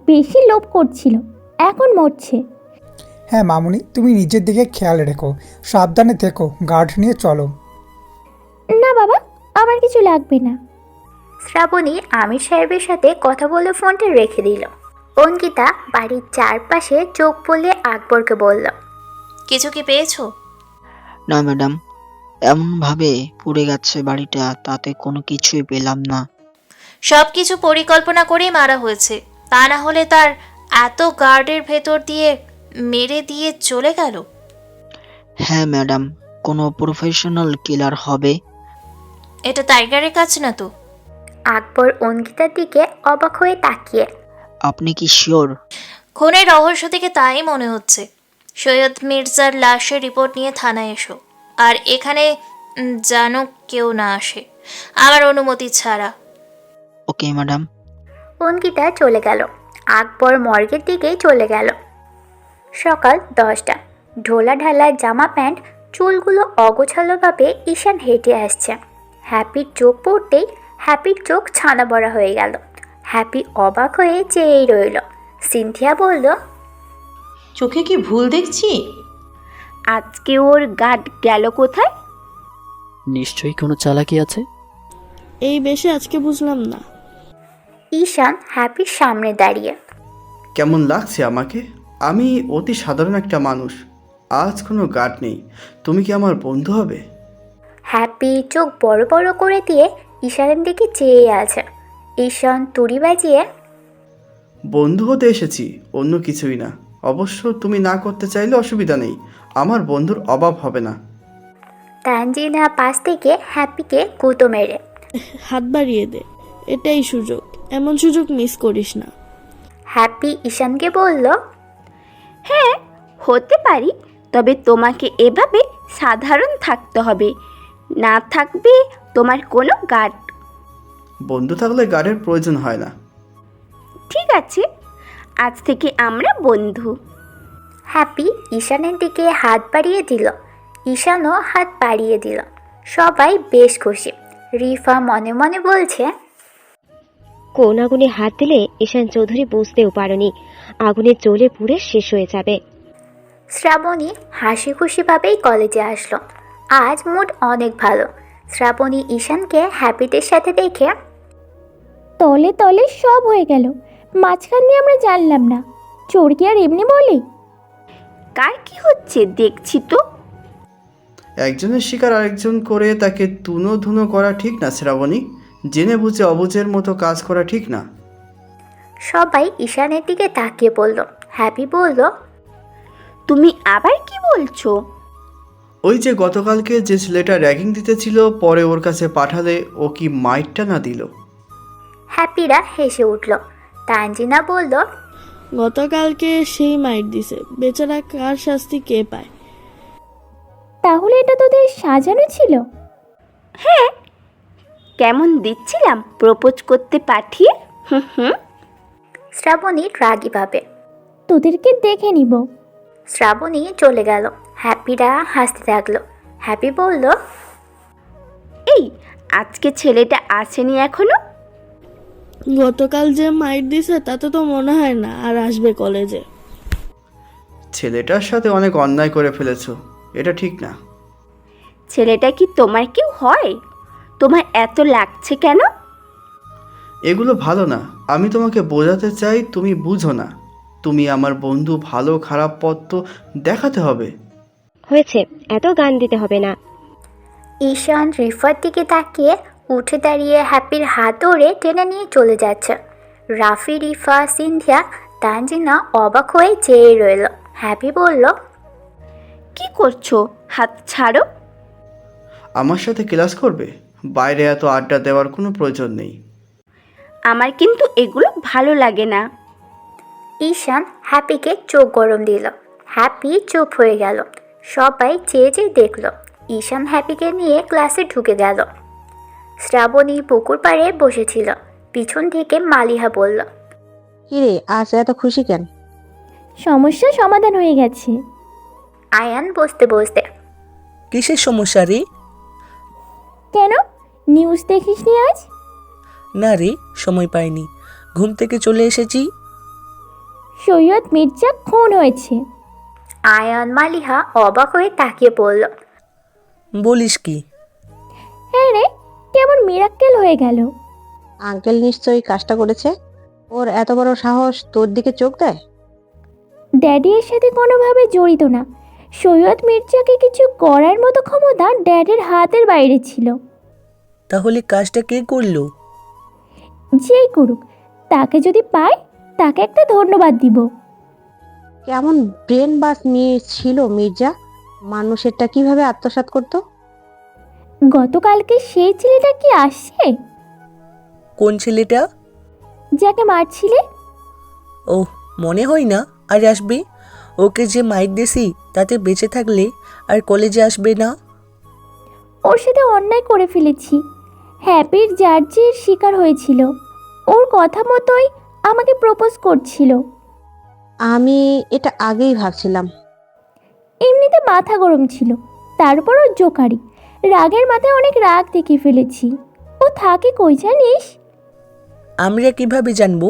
বেশি লোভ করছিল, এখন মরছে। হ্যাঁ মামনি, তুমি নিজের দিকে খেয়াল রেখো, সাবধানে থেকো, গার্ড নিয়ে চলো। না বাবা, আমার কিছু লাগবে না। শ্রাবণী আমির সাহেবের সাথে কথা বলে ফোনটা রেখে দিল। অঙ্কিতা বাড়ির চারপাশে চোখ বলে আকবরকে বলল, কিছু কি পেয়েছো? না ম্যাডাম, এমনভাবে পুড়ে গেছে বাড়িটা, তাতে কোনো কিছুই পেলাম না। সব কিছু পরিকল্পনা করেই মারা হয়েছে, তা না হলে তার এত গার্ডের ভেতর দিয়ে মেরে দিয়ে চলে গেল। হ্যাঁ ম্যাডাম, কোনো প্রফেশনাল কিলার হবে। এটা টাইগারের কাজ না তো? আকবর অঙ্কিতার দিকে অবাক হয়ে তাকিয়ে, আপনি কি শিওর? খুনের রহস্য থেকে তাই মনে হচ্ছে। সৈয়দ মির্জার লাশের রিপোর্ট নিয়ে থানায় এসো, আর এখানে যেন কেউ না আসে আমার অনুমতি ছাড়া। Okay madam. অঙ্কিতা চলে গেল। আকবর মর্গের দিকেই চলে গেল। সকাল 10টা। ঢোলা ঢালা জামা প্যান্ট, চুলগুলো অগোছালোভাবে ঈশান হেঁটে আসছে। হ্যাপির চোখ পড়তেই হ্যাপির চোখ ছানা বড়া হয়ে গেল। হ্যাপি অবাক হয়ে চেয়েই রইল। সিনথিয়া বলল, চোখে কি ভুল দেখছি? আজকে ওর গার্ড গেল কোথায়? নিশ্চয়ই কোনো চালাকি আছে। এই বেশে আজকে বুঝলাম না। ঈশান হ্যাপির সামনে দাঁড়িয়ে। কেমন লাগছে আমাকে? আমি অতি সাধারণ একটা মানুষ, আজ কোনো গার্ড নেই। তুমি কি আমার বন্ধু হবে? হ্যাপি চোখ বড় বড় করে দিয়ে ঈশানের দিকে চেয়ে আছে। ঈশান তুড়ি বাজিয়ে, বন্ধু হতে এসেছি, অন্য কিছুই না। অবশ্য তুমি না করতে চাইলে অসুবিধা নেই, আমার বন্ধুর অভাব হবে না। তানজিনা পাশ থেকে হ্যাপিকে গুঁতো মেরে, হাত বাড়িয়ে দে, এটাই সুযোগ, এমন সুযোগ মিস করিস না। হ্যাপি ঈশানকে বলল, হ্যাঁ হতে পারি, তবে তোমাকে এভাবে সাধারণ থাকতে হবে, না থাকবে তোমার কোনো গার্ড। বন্ধু থাকলে গার্ডের প্রয়োজন হয় না। ঠিক আছে, আজ থেকে আমরা বন্ধু। হ্যাপি ঈশানের দিকে হাত বাড়িয়ে দিল, ঈশানও হাত বাড়িয়ে দিল। সবাই বেশ খুশি। রিফা মনে মনে বলছে, কোন আগুনে হাত দিলে ঈশান চৌধুরী বুঝতেও পারেনি আগুনে জ্বলে পুড়ে শেষ হয়ে যাবে। শ্রাবণী হাসি খুশিভাবেই কলেজে আসলো। আজ মুড অনেক ভালো। শ্রাবণী ঈশানকে হ্যাপিদের সাথে দেখে, তলে তলে সব হয়ে গেল, মাঝখান দিয়ে আমরা জানলাম না। চোর কি আর এমনি বলে? কার কি হচ্ছে দেখছি তো। একজনের শিকার আরেকজন করে তাকে তুনো ধুনো করা ঠিক না শ্রাবণী, জেনে বুঝে অবুঝের মতো কাজ করা ঠিক না। সবাই ঈশানের দিকে তাকিয়ে পড়ল। হ্যাপি বলল, তুমি আবার কি বলছো? ওই যে গতকালকে যে ছেলেটা র্যাগিং দিতেছিল, পরে ওর কাছে পাঠালে ও কি মাইটটা না দিল? হ্যাপিরা হেসে উঠল। তানজিনা বলল, গতকালকে সেই মাইট দিছে, বেচারা কার শাস্তি কে পায়? তাহলে এটা তোদের সাজানো ছিল? হ্যাঁ, কেমন দিচ্ছিলাম প্রপোজ করতে পাঠিয়ে। শ্রাবণী রাগী ভাবে, তোদেরকে দেখে নিব। শ্রাবণী চলে গেল। হ্যাপিরা হাসতে থাকলো। হ্যাপি বলল, এই আজকে ছেলেটা আসেনি এখনো? গতকাল যে মাইট দিছে তাতে তো মনে হয় না আর আসবে কলেজে। ছেলেটার সাথে অনেক অন্যায় করে ফেলেছো, এটা ঠিক না। ছেলেটা কি তোমার কেউ হয়? তোমার এত লাগছে কেন? এগুলো ভালো না। আমি তোমাকে বোঝাতে চাই, তুমি বুঝো না। তুমি আমার বন্ধু, ভালো খারাপ পথ তো দেখাতে হবে। হয়েছে, এত গান দিতে হবে না। ঈশান রিফার দিকে তাকিয়ে উঠে দাঁড়িয়ে হ্যাপির হাত ধরে টেনে নিয়ে চলে যাচ্ছে। রাফি, রিফা, সিন্ধিয়া, তানজিনা অবাক হয়ে চেয়ে রইল। হ্যাপি বলল, কি করছো? হাত ছাড়ো। আমার সাথে ক্লাস করবে? বাইরে এত আড্ডা দেওয়ার কোনো প্রয়োজন নেই। আমার কিন্তু এগুলো ভালো লাগে না। ঈশান হ্যাপিকে চোখ গরম দিল। হ্যাপি চুপ হয়ে গেল। সবাই চেয়ে চেয়ে দেখল। ঈশান হ্যাপিকে নিয়ে ক্লাসে ঢুকে গেল। শ্রাবণী পুকুর পাড়ে বসেছিল। পিছন থেকে মালিহা বলল, কিরে আজ এত খুশি কেন? সমস্যা সমাধান হয়ে গেছে। আয়ান বসতে বসতে, কিসের সমস্যা রে? কেন, নিউজ দেখিসনি আজ? না রে, সময় পাইনি, ঘুম থেকে চলে এসেছি। সৈয়দ মির্জা খুন হয়েছে। আয়ান মালিহা অবাক হয়ে তাকিয়ে পড়ল। বলিস কি? হ্যাঁ রে, কেমন মিরাক্কেল হয়ে গেল। আঙ্কেল নিশ্চয়ই কাজটা করেছে। ওর এত বড় সাহস তোর দিকে চোখ দেয়? ড্যাডি এর সাথে কোনোভাবে জড়িত না। সৈয়দ মির্জাকে কিছু করার মতো ক্ষমতা ড্যাডির হাতের বাইরে ছিল। তাহলে কাজটা কে করলো? যেই করুক, তাকে যদি পাই তাকে একটা ধন্যবাদ দিব। কেমন ব্রেন বাস মেয়ে ছিল মির্জা, মানুষেরটা কিভাবে আত্মসাৎ করতো। গতকালকে সেই ছেলেটা কি আসছে? কোন ছেলেটা? যাকে মারছিলে। ও, মনে হয় না আর আসবে। ওকে যে মাইট দিয়েছি তাতে বেঁচে থাকলে আর কলেজে আসবে না। ওর সাথে অন্যায় করে ফেলেছি। হ্যাপির জার্জির শিকার হয়েছিল। ওর কথা মতোই আমাকে প্রপোজ করছিল। আমি এটা আগেই ভাবছিলাম। এমনিতে মাথা গরম ছিল, তারপর ওর জোকারি। রাগের মাথায় অনেক রাগ দেখিয়ে ফেলেছি। ও থাকে কই জানিস? আমরা কিভাবে জানবো?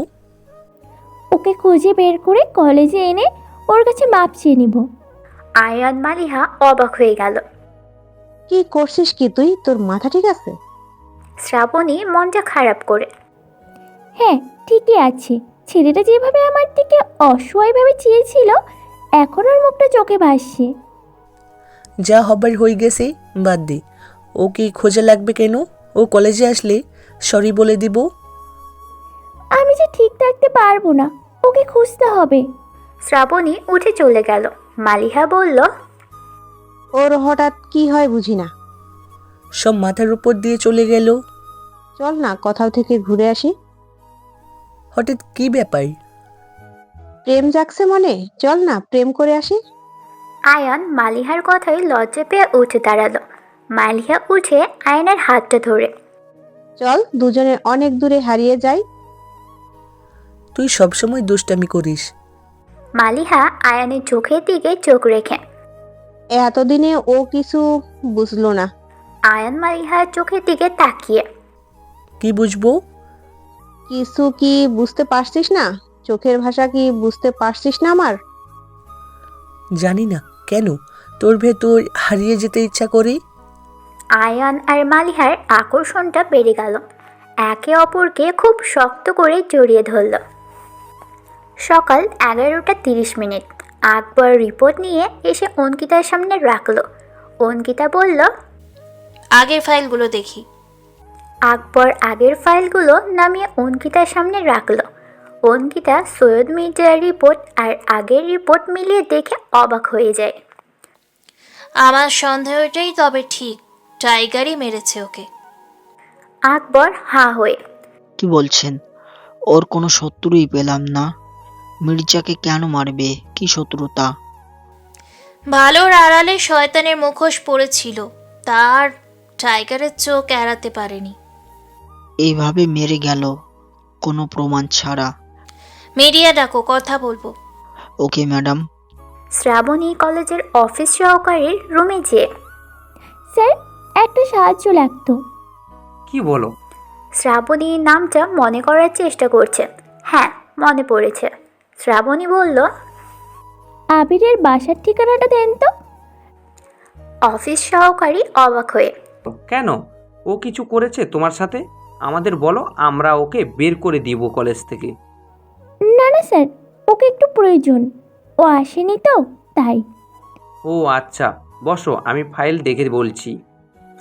ওকে খুঁজে বের করে কলেজে এনে ওর কাছে মাপ চেয়ে নিব। আয়ান মালিহা অবাক হয়ে গেল। কি করছিস কি তুই? তোর মাথা ঠিক আছে? শ্রাবণী মনটা খারাপ করে। হ্যাঁ, ঠিকই আছে। ছেলেটা যেভাবে আমার দিকে অসহায়ভাবে চেয়েছিল, এখন ওর মুখটা চোখে ভাসছে। যা হবার হয়ে গেছে, বাদ দে। ও কি খোঁজা লাগবে কেন? ও কলেজে আসলে সরি বলে দিব। আমি যে ঠিক থাকতে পারবো না, ওকে খুঁজতে হবে। শ্রাবণী উঠে চলে গেল। মালিহা বলল, ওর হঠাৎ কি হয় বুঝি না। সব মাথার উপর দিয়ে চলে গেল। চল না কোথাও থেকে ঘুরে আসি। হঠাৎ কি ব্যাপার? প্রেম জাগছে মনে, চল না প্রেম করে আসি। আয়ান মালিহার কথায় লজ্জা পেয়ে উঠে দাঁড়ালো। মালিহা উঠে আয়নের হাতটা ধরে, চল দুজনে অনেক দূরে হারিয়ে যাই। তুই সবসময় দুষ্টামি করিস। মালিহা আয়ানের চোখের দিকে চোখ রেখে। এতদিনে ও কিছু বুঝলো না। আয়ান মালিহার চোখের দিকে তাকিয়ে, কি বুঝবো? কিছু কি বুঝতে পারছিস না? চোখের ভাষা কি বুঝতে পারছিস না আমার? জানি না কেন তোর ভেতর হারিয়ে যেতে ইচ্ছা করি। আয়ান আর মালিহার আকর্ষণটা বেড়ে গেল। একে অপরকে খুব শক্ত করে জড়িয়ে ধরল। সকাল 11:30। আকবর রিপোর্ট নিয়ে এসে অঙ্কিতার সামনে রাখলো। অঙ্কিতা বলল, আগের ফাইলগুলো দেখি। আকবর আগের ফাইলগুলো নামিয়ে অঙ্কিতার সামনে রাখলো। অঙ্কিতা সৈয়দ মির্জার রিপোর্ট আর আগের রিপোর্ট মিলিয়ে দেখে অবাক হয়ে যায়। আমার সন্দেহটাই তবে ঠিক, টাইগারই মেরেছে ওকে। আকবর হাঁ হয়ে, কি বলছেন? ওর কোনো শত্রুই পেলাম না। মির্জাকে কেন মারবে? কি শত্রুতা? ভালোর আড়ালে শয়তানের মুখোশ পড়েছিল, তার টাইগারের চোখ এড়াতে পারেনি। এইভাবে মেরে গেল কোনো প্রমাণ ছাড়া। মিডিয়া ডাকো, কথা বলবো। Okay madam. শ্রাবণী কলেজের অফিস সহকারীর রুমে যেয়ে, স্যার, একটা সাহায্য লাগতো। কি বলো? শ্রাবণী নামটা মনে করার চেষ্টা করছে। হ্যাঁ, মনে পড়েছে। শ্রাবণী বলল, আবিরের বাসার ঠিকানাটা দেন তো। অফিস সহকারী অবাক হয়ে, কেন? ও কিছু করেছে তোমার সাথে? আমাদের বলো, আমরা ওকে বের করে দিব কলেজ থেকে। না না স্যার, ওকে একটু প্রয়োজন। ও আসেনি তো তাই। ও আচ্ছা, বসো, আমি ফাইল দেখে বলছি।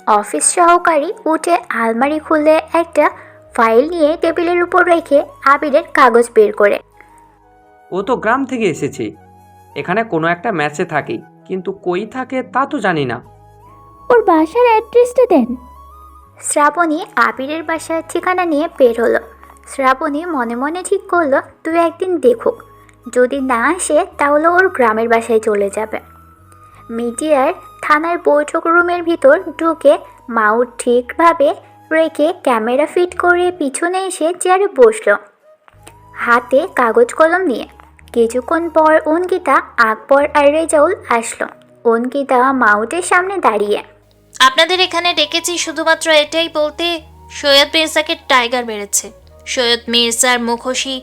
অফিস সহকারী উঠে আলমারি খুলে একটা ফাইল নিয়ে টেবিলের উপর রেখে আবিরের কাগজ বের করে, ও তো গ্রাম থেকে এসেছে, এখানে কোনো একটা ম্যাচে থাকে, কিন্তু কই থাকে তা তো জানি না। ওর বাসার অ্যাড্রেসটা দেন। শ্রাবণী আবিরের বাসার ঠিকানা নিয়ে বের হলো। শ্রাবণী মনে মনে ঠিক করলো, তুই একদিন দেখুক, যদি না আসে তাহলে ওর গ্রামের বাসায় চলে যাবে। মিডিয়ার থানার বৈঠক রুমের ভিতর ঢুকে মাউথ ঠিকভাবে রেখে ক্যামেরা ফিট করে পিছনে এসে চেয়ারে বসলো, হাতে কাগজ কলম নিয়ে। কিছুক্ষণ পর অঙ্কিতা, আকবর আর রেজাউল আসলো। অঙ্কিতা মাউথের সামনে দাঁড়িয়ে, আপনাদের এখানে ডেকেছি শুধুমাত্র এটাই বলতে, সৈয়দ মির্জাকে টাইগার মেরেছে। সৈয়দ মির্জার মুখোশী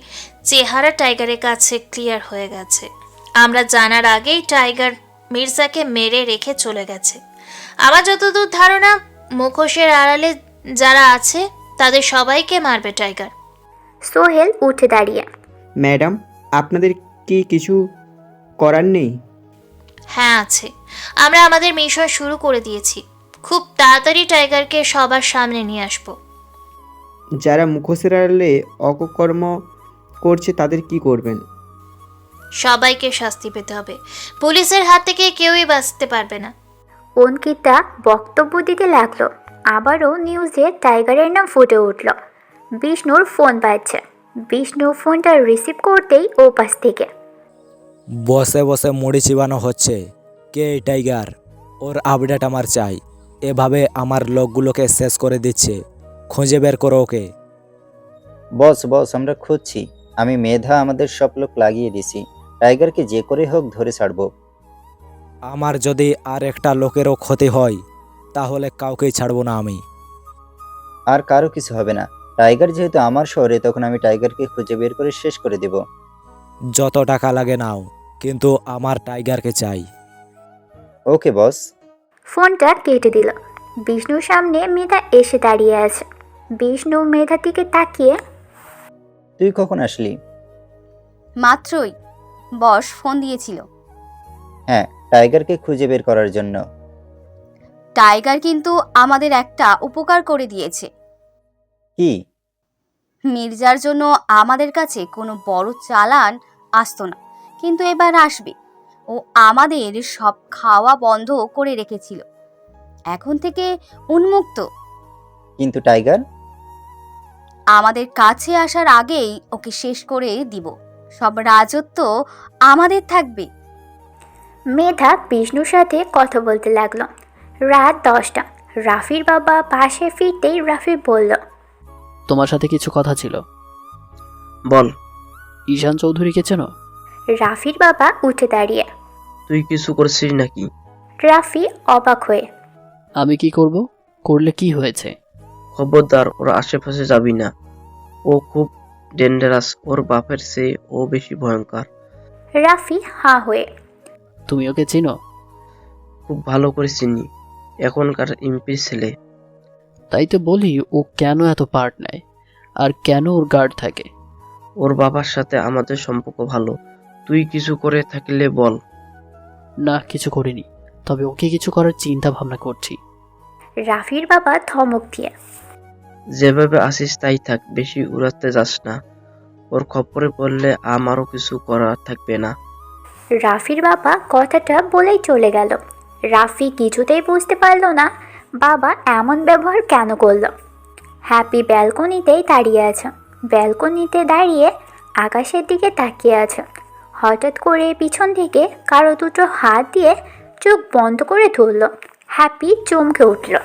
চেহারা টাইগারের কাছে ক্লিয়ার হয়ে গেছে। আমরা জানার আগেই টাইগার মির্জাকে মেরে রেখে চলে গেছে। আমার যতদূর ধারণা, মুখোশের আড়ালে যারা আছে তাদের সবাইকে মারবে টাইগার। সোহেল উঠে দাঁড়িয়ে, ম্যাডাম, আপনাদের কি কিছু করার নেই? হ্যাঁ আছে, আমরা আমাদের মিশন শুরু করে দিয়েছি। খুব তাড়াতাড়ি টাইগারকে সবার সামনে নিয়ে আসবো। যারা মুখোশের আড়ালে অপকর্ম করছে তাদের কি করবেন? সবাইকে শাস্তি পেতে হবে। পুলিশের হাত থেকে কেউই বাঁচতে পারবে না। অঙ্কিতা বক্তব্য দিতে লাগলো। আবারও নিউজে টাইগারের নাম ফুটে উঠল। বিষ্ণুর ফোন পাচ্ছে। বিষ্ণু ফোনটা রিসিভ করতেই ওপাশ থেকে, বসে বসে মুড়ি চিবানো হচ্ছে। কে এই টাইগার? ওর আপডেট আমার চাই। এভাবে আমার লোকগুলোকে শেষ করে দিচ্ছে। খুঁজে বের করো ওকে। বস বস, আমরা খুঁজছি। আমি মেধা আমাদের সব লোক লাগিয়ে দিছি। টাইগারকে যে করে হোক ধরে ছাড়বো। আমার যদি আর একটা লোকেরও ক্ষতি হয় তাহলে কাউকেই ছাড়বো না আমি। আর কারো কিছু হবে না। টাইগার যেহেতু আমার শহরে, তখন আমি টাইগারকে খুঁজে বের করে শেষ করে দেব। যত টাকা লাগে নাও, কিন্তু আমার টাইগারকে চাই। ওকে বস। ফোনটা কেটে দিল। বিষ্ণুর সামনে মেধা এসে দাঁড়িয়ে আছে। বিষ্ণু মেধার দিকে তাকিয়ে, তুই কখন আসলি? মাত্রই। বস ফোন দিয়েছিল। হ্যাঁ, টাইগারকে খুঁজে বের করার জন্য। টাইগার কিন্তু আমাদের একটা উপকার করে দিয়েছে। কি? মির্জার জন্য আমাদের কাছে কোনো বড় চালান আসতো না, কিন্তু এবার আসবে। ও আমাদের সব খাওয়া বন্ধ করে রেখেছিল, এখন থেকে উন্মুক্ত। কিন্তু টাইগার? আমাদের কাছে আসার আগেই ওকে শেষ করে দিব। সব রাজত্ব আমাদের থাকবে। মেধা বিষ্ণুর সাথে কথা বলতে লাগলো। রাত 10টা। রাফির বাবা পাশে ফিরতেই রাফি বলল, তোমার সাথে কিছু কথা ছিল। বল। ঈশান চৌধুরীকে চেনো? রাফির বাবা উঠে দাঁড়িয়ে। তুই কিছু করছিস নাকি? রাফি অবাক হয়ে, আমি কি করব? করলে কি হয়েছে? খবরদার ওর আশেপাশে যাবি না। ও খুব ডেঞ্জারাস। ওর বাপের চেয়ে ও বেশি ভয়ঙ্কর। রাফি হাঁ হয়ে, তুমি ওকে চিনো? খুব ভালো করে চিনি, এখনকার এমপির ছেলে। তাই তো বলি, ও কেন এত পার্ট নেয় আর কেন ওর গার্ড থাকে? ওর বাবার সাথে আমাদের সম্পর্ক ভালো। তুই কিছু করে থাকলে বল। না, কিছু করিনি, তবে ওকে কিছু করার চিন্তা ভাবনা করছি। রাফির বাবা ধমক দিয়ে, যেভাবে আসিস তাই থাক, বেশি উড়াতে যাস না। ওর খপ্পরে পড়লে আমারও কিছু করার থাকবে না। রাফির বাবা কথাটা বলেই চলে গেল। রাফি কিছুতেই বুঝতে পারল না বাবা এমন ব্যবহার কেন করলো। হ্যাপি ব্যালকনিতেই দাঁড়িয়ে আছে। ব্যালকনিতে দাঁড়িয়ে আকাশের দিকে তাকিয়ে আছে। হঠাৎ করে পিছন থেকে কারো দুটো হাত দিয়ে চোখ বন্ধ করে ধরল। হ্যাপি চমকে উঠল।